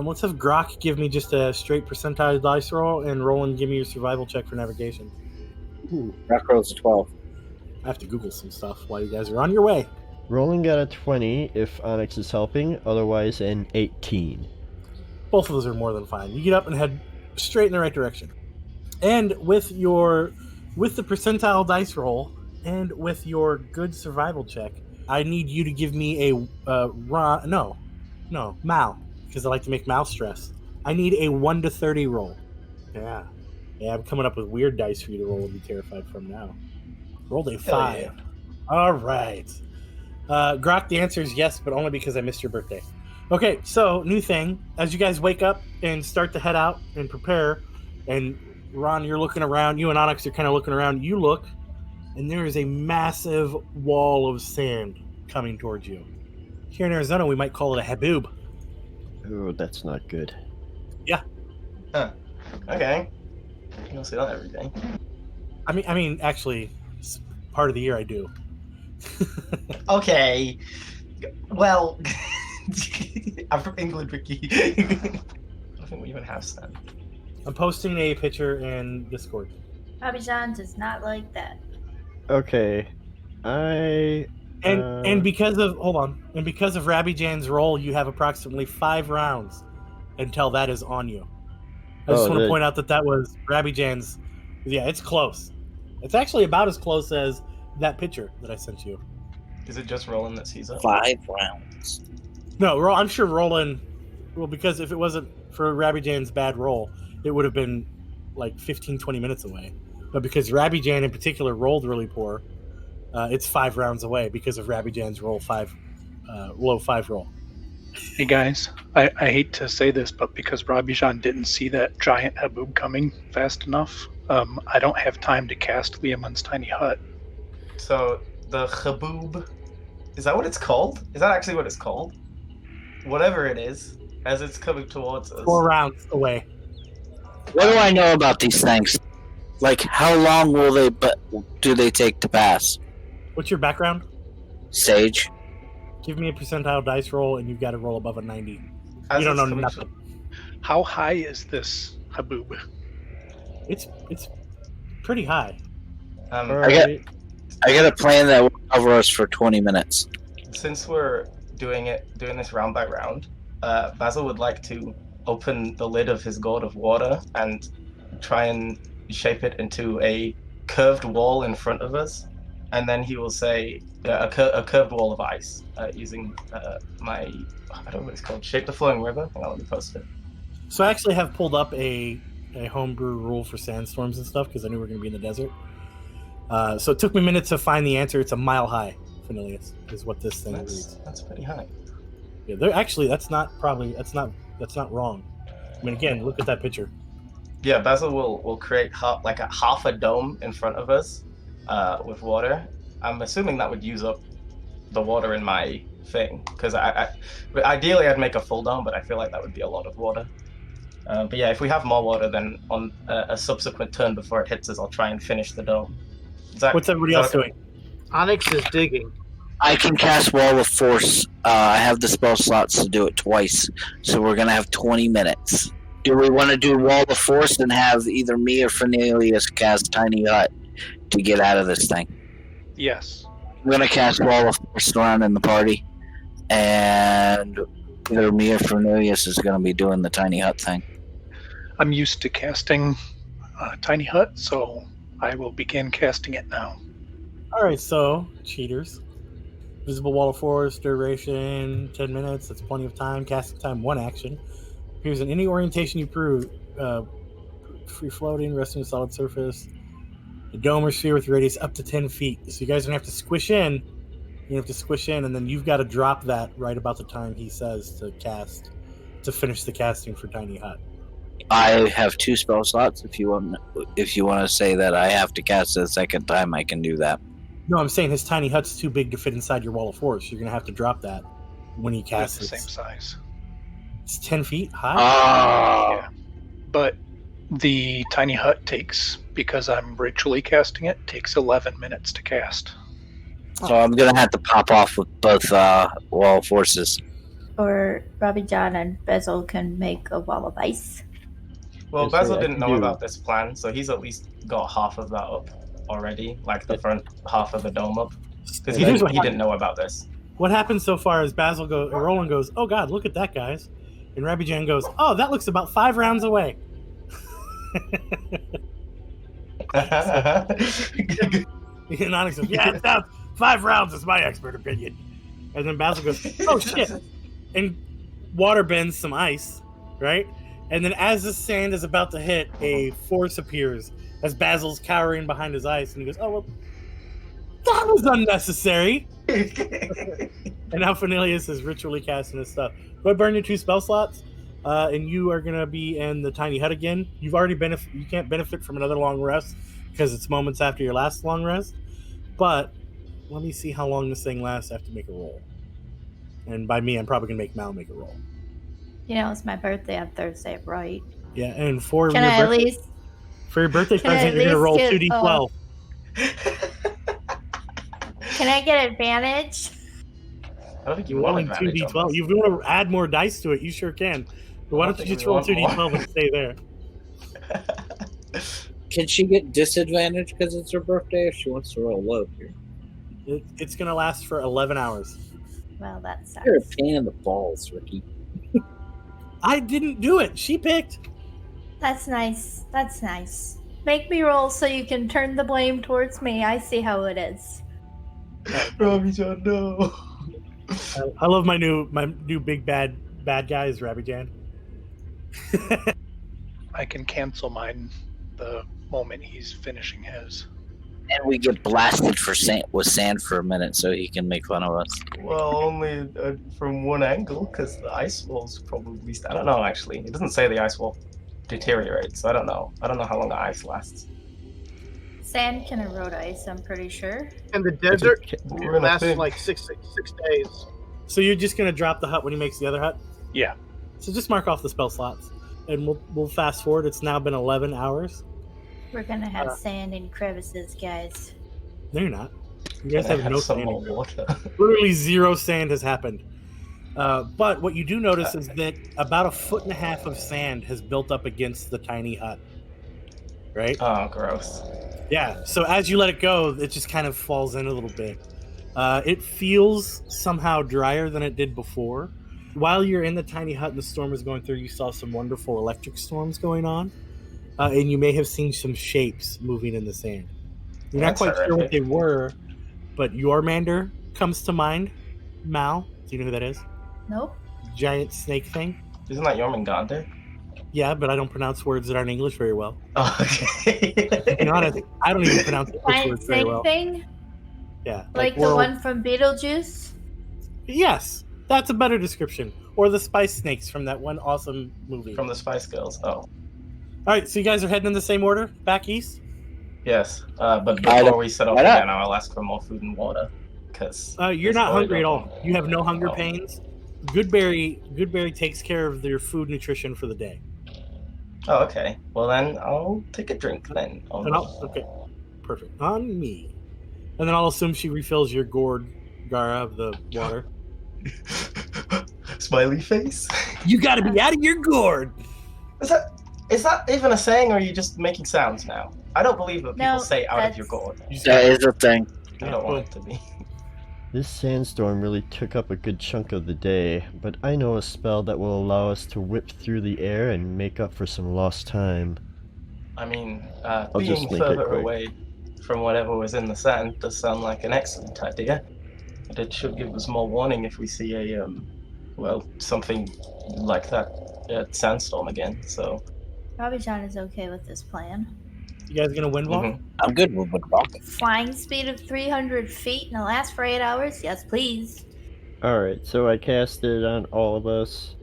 let's have Grok give me just a straight percentile dice roll, and Roland give me your survival check for navigation. Ooh. Grok rolls 12. I have to Google some stuff while you guys are on your way. Roland got a 20 if Onyx is helping, otherwise an 18. Both of those are more than fine. You get up and head straight in the right direction. And with the percentile dice roll and with your good survival check, I need you to give me Mal, because I like to make Mal stress. I need a 1 to 30 roll. Yeah, I'm coming up with weird dice for you to roll and be terrified from now. Rolled a 5. Yeah. All right. Grok, the answer is yes, but only because I missed your birthday. Okay, so new thing. As you guys wake up and start to head out and prepare, and Ron, you're looking around. You and Onyx are kind of looking around. You look, and there is a massive wall of sand coming towards you. Here in Arizona, we might call it a haboob. Oh, that's not good. Yeah. Huh. Okay. You don't see that every day. I mean, actually, it's part of the year I do. Okay. Well, I'm from England, Ricky. I don't think we even have sand. I'm posting a picture in Discord. Robbie John does not like that. Okay. And because of Rabbi Jan's roll, you have approximately 5 rounds until that is on you. I just want to point out that was Rabbi Jan's. Yeah, it's close. It's actually about as close as that picture that I sent you. Is it just Roland that sees it? 5 rounds. No, I'm sure Roland. Well, because if it wasn't for Rabbi Jan's bad roll, it would have been like 15, 20 minutes away. But because Rabbi Jan in particular rolled really poor, it's 5 rounds away because of Rabbi Jan's low 5 roll. Hey guys, I hate to say this, but because Robbie Jean didn't see that giant haboob coming fast enough, I don't have time to cast Liamon's tiny hut. So the haboob, is that what it's called? Is that actually what it's called? Whatever it is, as it's coming towards us. 4 rounds away. What do I know about these things? Like, how long do they take to pass? What's your background? Sage. Give me a percentile dice roll, and you've got to roll above a 90. As you don't know coming nothing. How high is this haboob? It's pretty high. I got a plan that will cover us for 20 minutes. Since we're doing this round by round, Basil would like to open the lid of his gourd of water and try and shape it into a curved wall in front of us, and then he will say a curved wall of ice using my, I don't know what it's called, Shape the Flowing River. Hang on, let me post it. So I actually have pulled up a homebrew rule for sandstorms and stuff because I knew we were going to be in the desert. So it took me minutes to find the answer. It's a mile high, Finneleas, is what this thing reads. That's pretty high. Yeah, that's not wrong. I mean, again, look at that picture. Yeah, Basil will create half a dome in front of us with water. I'm assuming that would use up the water in my thing, because ideally I'd make a full dome, but I feel like that would be a lot of water. But yeah, if we have more water, then on a subsequent turn before it hits us, I'll try and finish the dome. What's everybody else doing? Onyx is digging. I can cast Wall of Force. I have the spell slots to do it twice, so we're going to have 20 minutes. Do we want to do Wall of Force and have either me or Finneleas cast Tiny Hut to get out of this thing? Yes. I'm going to cast Wall of Force around in the party, and either me or Finneleas is going to be doing the Tiny Hut thing. I'm used to casting Tiny Hut, so I will begin casting it now. All right, so cheaters. Visible wall of force, duration 10 minutes. That's plenty of time. Casting time 1 action. Appears in any orientation you prove. Free floating, resting on a solid surface. A dome or sphere with radius up to 10 feet. So you guys are going to have to squish in. You have to squish in, and then you've got to drop that right about the time he says to cast, to finish the casting for Tiny Hut. I have 2 spell slots. If you want to say that I have to cast it a second time, I can do that. No, I'm saying his tiny hut's too big to fit inside your wall of force. You're going to have to drop that when he casts It's it. the same size. It's 10 feet high? Yeah. But the Tiny Hut takes, because I'm ritually casting it, takes 11 minutes to cast. So I'm going to have to pop off with both Wall of Forces. Or Robbie John and Bezel can make a wall of ice. Well, Yes, Basil I didn't can know do- about this plan, so he's at least got half of that up already, like the front half of the dome up. Because Here's what he didn't know about this. What happens so far is Roland goes, oh God, look at that, guys. And Rabbi Jan goes, oh, that looks about 5 rounds away. And Onyx goes, yeah, it sounds 5 rounds is my expert opinion. And then Basil goes, oh shit. And water bends some ice, right? And then as the sand is about to hit, a force appears as Basil's cowering behind his ice. And he goes, oh, well, that was unnecessary. And now Finneleas is ritually casting his stuff. Go ahead, burn your 2 spell slots, and you are going to be in the Tiny Hut again. You've already you can't benefit from another long rest because it's moments after your last long rest. But let me see how long this thing lasts. I have to make a roll. And by me, I'm probably going to make Mal make a roll. You know, it's my birthday on Thursday, right? Yeah, and for Can your I at birthday, least for your birthday can I present, at you're going to least roll get, 2d12. can I get advantage? I don't think you You're want rolling advantage on 2d12. this. If you want to add more dice to it, you sure can. But why I don't don't you think just we roll want 2d12 more. and stay there? Can she get disadvantage because it's her birthday, if she wants to roll low here? It's going to last for 11 hours. Well, that sucks. You're a pain in the balls, Ricky. I didn't do it. She picked. That's nice. That's nice. Make me roll so you can turn the blame towards me. I see how it is. Robbie John, no. I love my new big bad guys, Rabbi Jan. I can cancel mine the moment he's finishing his. And we get blasted with sand for a minute so he can make fun of us. Well, only from one angle, because the ice wall's probably... I don't know, actually. It doesn't say the ice wall deteriorates, so I don't know. I don't know how long the ice lasts. Sand can erode ice, I'm pretty sure. And the desert We're gonna lasts think. like six days. So you're just gonna drop the hut when he makes the other hut? Yeah. So just mark off the spell slots, and we'll fast forward. It's now been 11 hours. We're gonna have sand in crevices, guys. No, you're not. You guys have no some sand. more water. Literally 0 sand has happened. But what you do notice is that about 1.5 feet of sand has built up against the tiny hut. Right? Oh, gross. Yeah. So as you let it go, it just kind of falls in a little bit. It feels somehow drier than it did before. While you're in the tiny hut and the storm is going through, you saw some wonderful electric storms going on. And you may have seen some shapes moving in the sand. You're not That's quite sure what horrific. they were, but Yormander comes to mind. Mal, do you know who that is? Nope. Giant snake thing. Isn't that Jormungandr? Yeah, but I don't pronounce words that aren't English very well. Oh, okay. To be honest, I don't even pronounce English Giant words very snake well. thing? Yeah. Like the world- one from Beetlejuice? Yes, that's a better description. Or the spice snakes from that one awesome movie. From the Spice Girls. Oh, All right, so you guys are heading in the same order, back east. yes. But I before don't- we set off why not? again, I'll ask for more food and water. Because You're not hungry at all. You have no hunger pains. Goodberry takes care of your food nutrition for the day. Oh, okay. Well, then I'll take a drink then. Okay, perfect. On me. And then I'll assume she refills your gourd, Gara, of the water. Smiley face. You got to be out of your gourd. Is that even a saying, or are you just making sounds now? I don't believe that people No, say out of your that's- gourd. That is a thing. I don't want it to be. This sandstorm really took up a good chunk of the day, but I know a spell that will allow us to whip through the air and make up for some lost time. I mean, I'll being just link it further quick. away from whatever was in the sand does sound like an excellent idea. But it should give us more warning if we see a, something like that sandstorm again. So, Robbie John is okay with this plan. You guys gonna wind walk? mhm. I'm good with walking. Flying speed of 300 feet and it lasts for 8 hours? Yes, please. Alright, so I cast it on all of us.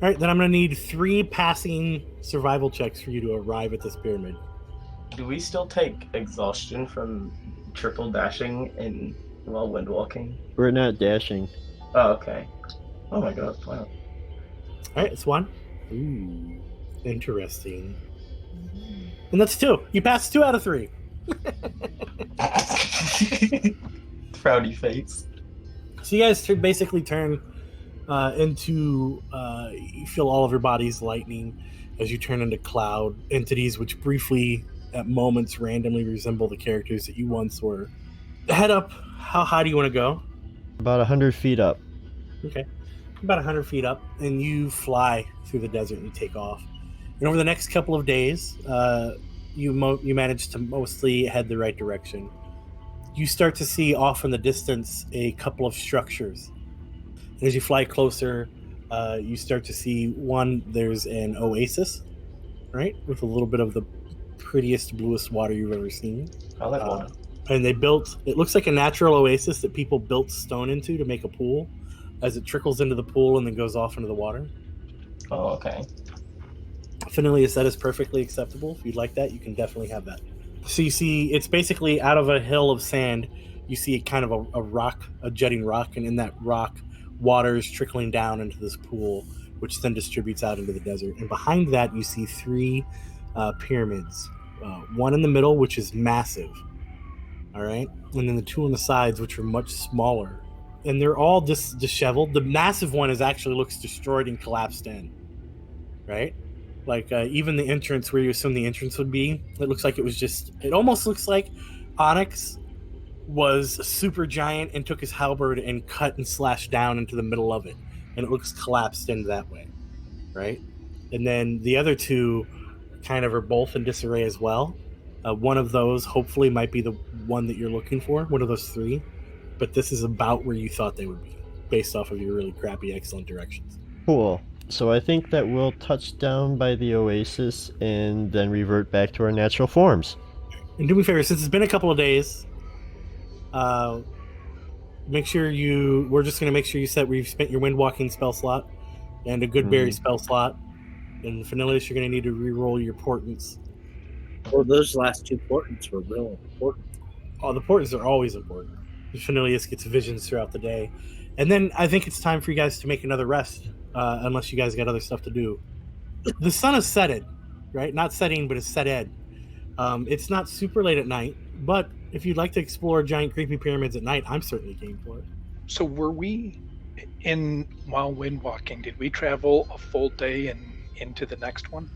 All right, then I'm gonna need 3 passing survival checks for you to arrive at this pyramid. Do we still take exhaustion from triple dashing while wind walking? We're not dashing. Oh, okay. Oh my god! Wow. All right, it's 1. Ooh, interesting. And that's 2. You passed 2 out of 3. Frowny face. So you guys basically turn into you feel all of your bodies lightning as you turn into cloud entities, which briefly, at moments, randomly resemble the characters that you once were. Head up. How high do you want to go? About 100 feet up. Okay, about 100 feet up, and you fly through the desert and take off. And over the next couple of days, you manage to mostly head the right direction. You start to see off in the distance a couple of structures. And as you fly closer, you start to see one. There's an oasis, right, with a little bit of the prettiest, bluest water you've ever seen. I like water. And they built. It looks like a natural oasis that people built stone into to make a pool. As it trickles into the pool and then goes off into the water. Oh, okay. Finneleas, that is perfectly acceptable. If you'd like that, you can definitely have that. So you see, it's basically out of a hill of sand. You see kind of a rock, a jutting rock, and in that rock, water is trickling down into this pool, which then distributes out into the desert. And behind that, you see 3 pyramids. One in the middle, which is massive. All right, and then the 2 on the sides, which are much smaller. And they're all disheveled. The massive one actually looks destroyed and collapsed in, right? Like even the entrance where you assume the entrance would be, it looks like it almost looks like Onyx was super giant and took his halberd and cut and slashed down into the middle of it. And it looks collapsed in that way, right? And then the other 2 kind of are both in disarray as well. One of those hopefully might be the one that you're looking for, one of those 3. But this is about where you thought they would be, based off of your really crappy, excellent directions. Cool. So I think that we'll touch down by the oasis and then revert back to our natural forms. And do me a favor, since it's been a couple of days, we're just going to make sure you set where you've spent your wind walking spell slot and a good berry spell slot. And Finneleas, you're going to need to re-roll your portents. Well, those last 2 portents were real important. Oh, the portents are always important. Finneleas gets visions throughout the day. And then I think it's time for you guys to make another rest, unless you guys got other stuff to do. The sun is setted, right? Not setting, but it's set-ed. It's not super late at night, but if you'd like to explore giant creepy pyramids at night, I'm certainly game for it. So were we while wind walking, did we travel a full day and into the next one?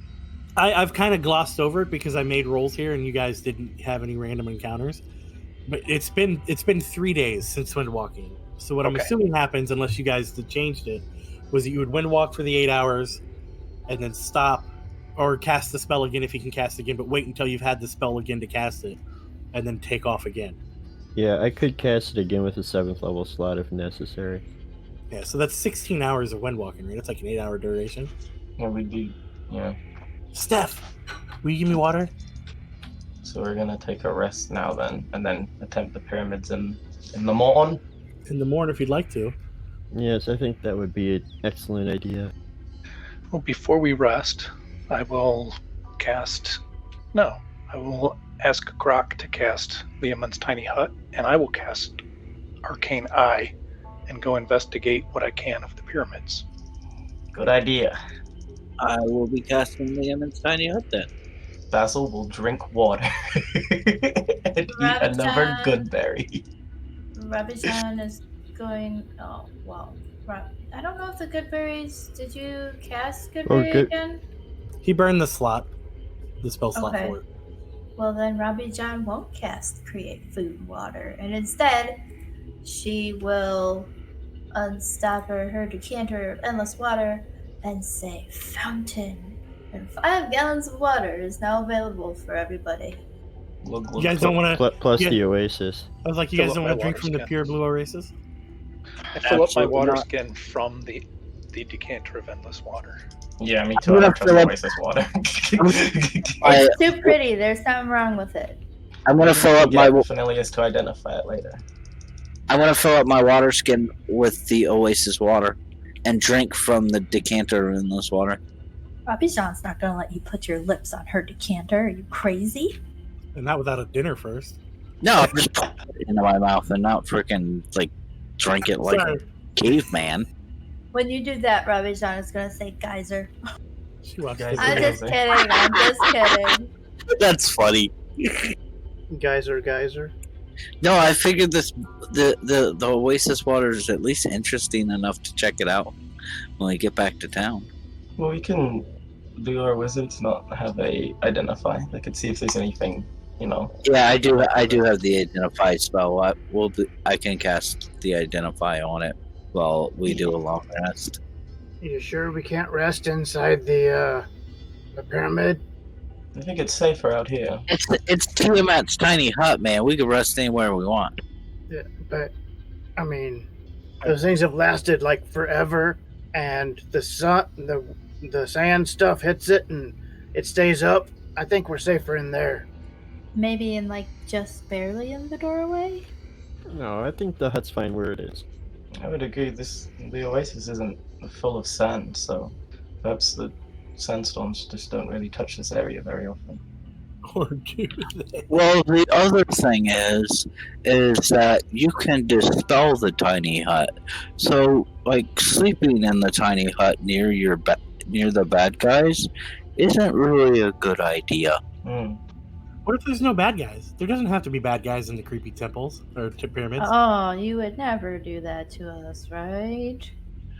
I've kind of glossed over it because I made rolls here and you guys didn't have any random encounters. But it's been 3 days since wind walking. So what I'm assuming happens, unless you guys changed it, was that you would wind walk for the 8 hours and then stop or cast the spell again if you can cast again, but wait until you've had the spell again to cast it and then take off again. Yeah, I could cast it again with a 7th level slot if necessary. Yeah, so that's 16 hours of wind walking, right? It's like an 8-hour duration. Yeah, we do. Yeah. Steph, will you give me water? So we're gonna take a rest now then, and then attempt the pyramids in the morning. In the morning, if you'd like to. Yes, I think that would be an excellent idea. Well, before we rest, I will ask Grok to cast Liamon's tiny hut, and I will cast Arcane Eye and go investigate what I can of the pyramids. Good idea. I will be casting Liamon's tiny hut then. Basil will drink water and eat another good berry. Rabijan is going. Oh, well. I don't know if the good berries. Did you cast good berry again? He burned the slot, the spell slot Okay. for it. Well, then Robbie John won't cast Create Food and Water, and instead, she will unstop her decanter of endless water and say fountain. And 5 gallons of water is now available for everybody. Glug, glug, You guys glug. don't want to. Plus yeah. the Oasis. I was like, you Fill guys up don't my want to drink water from the skin. pure blue Oasis? I fill up my Absolutely water not. skin from the decanter of endless water. Yeah, me I'm too. I gonna don't trust fill up- Oasis water. It's too pretty. There's something wrong with it. I'm gonna fill up Get my Finneleas to identify it later. water skin with the Oasis water, and drink from the decanter of endless water. Robbie John's not gonna let you put your lips on her decanter. Are you crazy? And not without a dinner first. No, I'm just put it into my mouth and not freaking like drink it like Sorry. a caveman. When you do that, Robbie John is gonna say geyser. She watched Guys, it. I'm just Geyser. kidding. I'm just kidding. That's funny. Geyser. No, I figured the Oasis water is at least interesting enough to check it out when we get back to town. Well, we can do our wizards not have a identify. They could see if there's anything, you know. Yeah, I do have the identify spell. I can cast the identify on it while we do a long rest. You sure we can't rest inside the pyramid? I think it's safer out here. It's Tiamat's tiny hut, man. We can rest anywhere we want. Yeah, but I mean, those things have lasted like forever, and the sun, the sand stuff hits it, and it stays up. I think we're safer in there. Maybe in like just barely in the doorway. No, I think the hut's fine where it is. I would agree. The Oasis isn't full of sand, so perhaps the sandstorms just don't really touch this area very often. Or do they? Well, the other thing is that you can dispel the tiny hut. So, like sleeping in the tiny hut near the bad guys isn't really a good idea. Hmm. What if there's no bad guys? There doesn't have to be bad guys in the creepy temples or pyramids. Oh, you would never do that to us, right?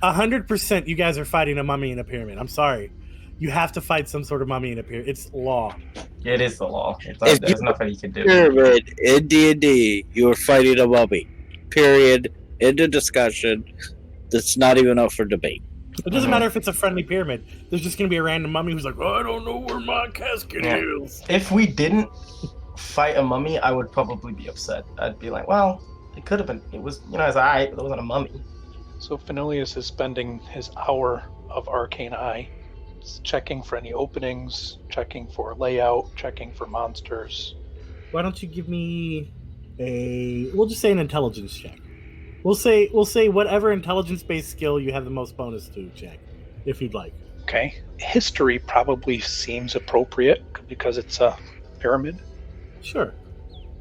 100% you guys are fighting a mummy in a pyramid. I'm sorry. You have to fight some sort of mummy in a pyramid. It's law. It is the law. There's nothing you can do. Pyramid in D&D, you are fighting a mummy. Period. End of discussion. That's not even up for debate. It doesn't matter if it's a friendly pyramid. There's just going to be a random mummy who's like, oh, I don't know where my casket Yeah. is. If we didn't fight a mummy, I would probably be upset. I'd be like, well, it could have been. It was, it's alright, but it wasn't a mummy. So Finneleas is spending his hour of Arcane Eye checking for any openings, checking for layout, checking for monsters. Why don't you give me we'll just say an intelligence check. We'll say whatever intelligence-based skill you have the most bonus to check, if you'd like. Okay. History probably seems appropriate because it's a pyramid. Sure.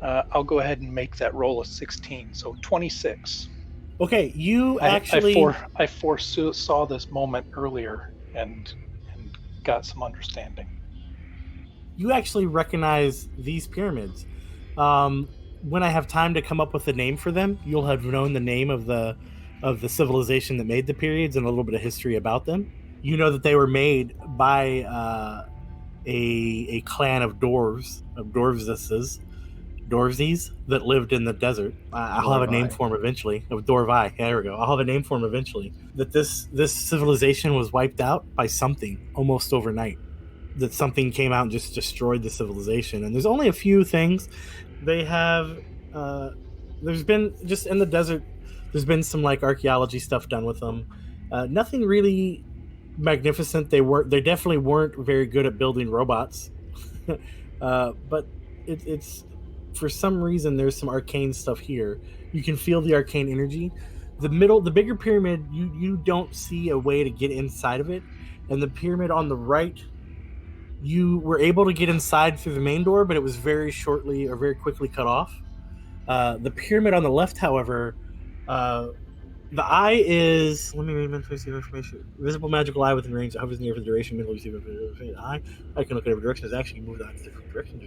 I'll go ahead and make that roll a 16, so 26. Okay, you I foresaw this moment earlier and got some understanding. You actually recognize these pyramids. When I have time to come up with a name for them, you'll have known the name of the civilization that made the pyramids and a little bit of history about them. You know that they were made by a clan of dwarves, Dwarvsies that lived in the desert. I'll have a name for them eventually. Of Dorvai. There we go. I'll have a name for them eventually. That this civilization was wiped out by something almost overnight. That something came out and just destroyed the civilization. And there's only a few things. They have there's been just in the desert, there's been some like archaeology stuff done with them. Nothing really magnificent. They definitely weren't very good at building robots. But it's for some reason there's some arcane stuff here. You can feel the arcane energy. The bigger pyramid, you don't see a way to get inside of it. And the pyramid on the right, you were able to get inside through the main door, but it was very quickly cut off. The pyramid on the left, however, the eye is. Let me receive information. Visible magical eye within range that hovers near for the duration. Middle receive information. Eye. I can look at every direction. It's actually moved out to different directions.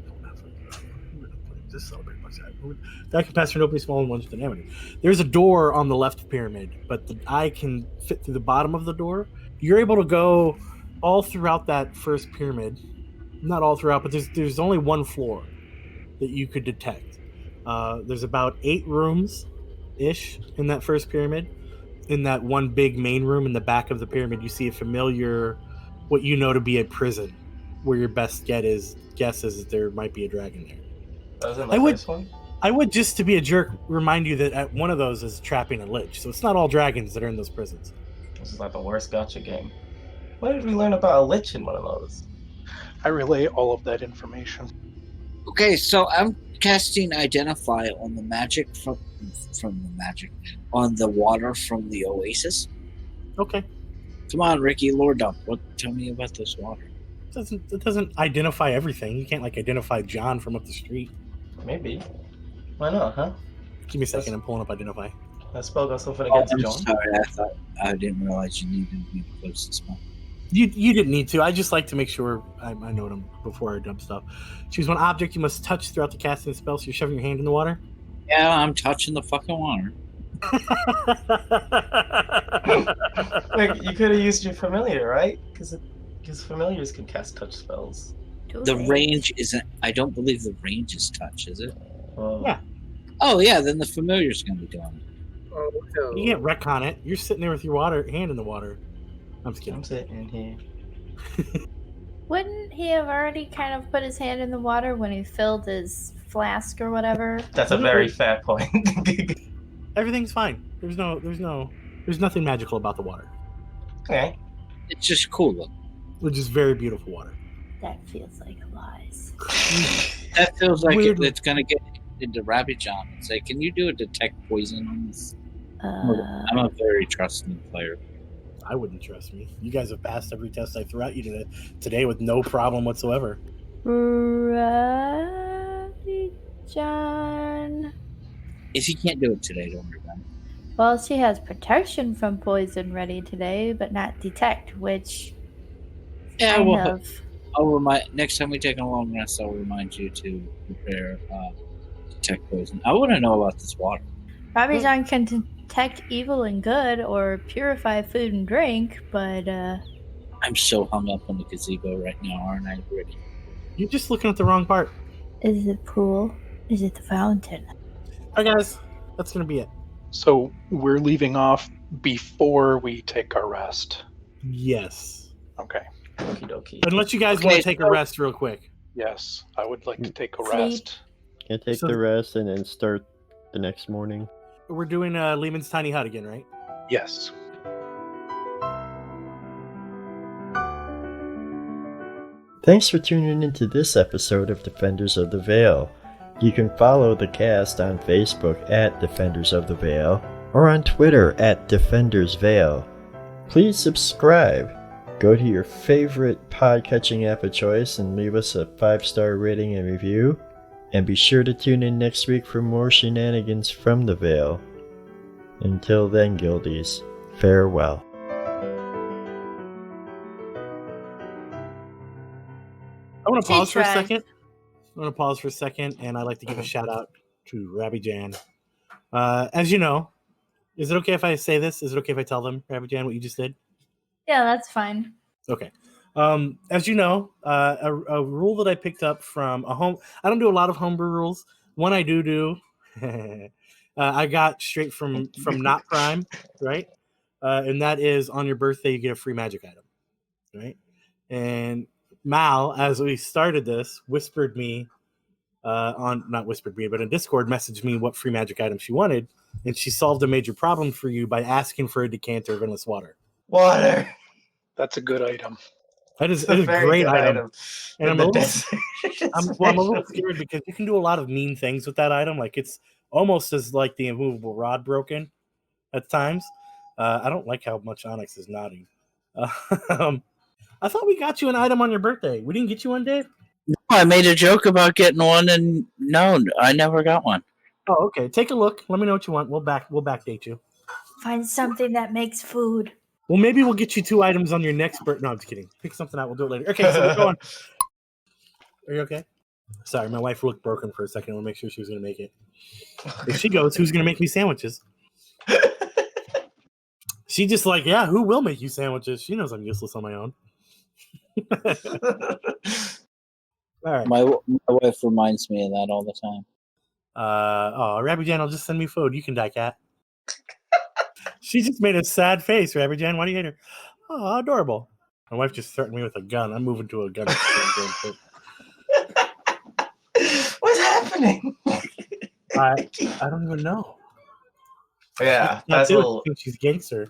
That can pass through an opening small and one to diameter. There's a door on the left pyramid, but the eye can fit through the bottom of the door. You're able to go all throughout that first pyramid, not all throughout, but there's only one floor that you could detect. There's about 8 rooms ish in that first pyramid. In that one big main room in the back of the pyramid, you see a familiar, what you know to be a prison, where your best guess is that there might be a dragon there. That was in the first one? I would, just to be a jerk, remind you that at one of those is trapping a lich, so it's not all dragons that are in those prisons. This is like the worst gotcha game. Why did we learn about a lich in one of those? I relay all of that information. Okay, so I'm casting Identify on the magic from the magic on the water from the Oasis. Okay. Come on, Ricky, Lord Dump. Tell me about this water. It doesn't identify everything. You can't like identify John from up the street. Maybe. Why not, huh? Give me a second. I'm pulling up Identify. That spell got something against I'm John. sorry, I didn't realize you needed to be close to smell. You didn't need to. I just like to make sure I know them before I dump stuff. Choose one object you must touch throughout the casting of the spell. So you're shoving your hand in the water? Yeah, I'm touching the fucking water. Like, you could have used your familiar, right? Because familiars can cast touch spells. The range isn't. I don't believe the range is touch, is it? Yeah. Oh yeah, then the familiar's gonna be doing it. Oh, no. You can't retcon it. You're sitting there with your hand in the water. I'm just kidding. I'm sitting here. Wouldn't he have already kind of put his hand in the water when he filled his flask or whatever? That's a very fair point. Everything's fine. There's nothing magical about the water. Okay. It's just cool look. Which is very beautiful water. That feels like lies. That feels like Weirdly. it's gonna get into Rabbit John and say, "Can you do a detect poison on this?" I'm a very trusting player. I wouldn't trust me. You guys have passed every test I threw at you today with no problem whatsoever. Rabbit John. If you can't do it today, don't worry about it. Well, she has protection from poison ready today, but not detect, which Yeah, kind well, of. I'll remind next time we take a long rest. I'll remind you to prepare detect poison. I want to know about this water. Rabbit John can detect evil and good or purify food and drink, but I'm so hung up on the gazebo right now, aren't I, Ricky? You're just looking at the wrong part. is it the pool? Is it the fountain? All right, guys. That's going to be it. So we're leaving off before we take our rest. Yes. Okay. Okie dokie. Unless you guys want to take a rest real quick. Yes, I would like to take a Sleep. rest. Can take So- the rest and then start the next morning. We're doing Lehman's Tiny Hut again, right? Yes. Thanks for tuning into this episode of Defenders of the Veil. You can follow the cast on Facebook at Defenders of the Veil or on Twitter at Defenders Veil. Please subscribe. Go to your favorite podcatching app of choice and leave us a 5-star rating and review. And be sure to tune in next week for more shenanigans from the Veil. Until then, Guildies, farewell. I want to pause for a Try. second. And I'd like to give a shout out to Rabbi Jan. As you know, is it okay if I say this? Is it okay if I tell them, Rabbi Jan, what you just did? Yeah, that's fine. Okay. As you know, a rule that I picked up from I don't do a lot of homebrew rules. One I do. I got straight from Not Prime, right? And that is on your birthday you get a free magic item, right? And Mal, as we started this, whispered me not whispered me, but in Discord messaged me what free magic item she wanted, and she solved a major problem for you by asking for a decanter of endless water. Water. That's a good item. That is It's a a very great good item. And In I'm a the little- desert. I'm a little scared because you can do a lot of mean things with that item. Like it's almost as like the immovable rod broken at times. I don't like how much Onyx is nodding. I thought we got you an item on your birthday. We didn't get you one, Dave? I made a joke about getting one, and no, I never got one. Oh, okay. Take a look. Let me know what you want. We'll backdate you. Find something that makes food. Well, maybe we'll get you 2 items on your next birthday. No, I'm just kidding. Pick something out. We'll do it later. Okay, so we're going. Are you okay? Sorry, my wife looked broken for a second. I want to make sure she was going to make it. If she goes, who's going to make me sandwiches? She just like, yeah, who will make you sandwiches? She knows I'm useless on my own. All right. My wife reminds me of that all the time. Rabbi Jan will just send me food. You can die, cat. She just made a sad face, Rabbi Jan. Why do you hate her? Oh, adorable. My wife just threatened me with a gun. I'm moving to a gun. What's happening? I don't even know. Yeah, That's Basil. think she's gangster.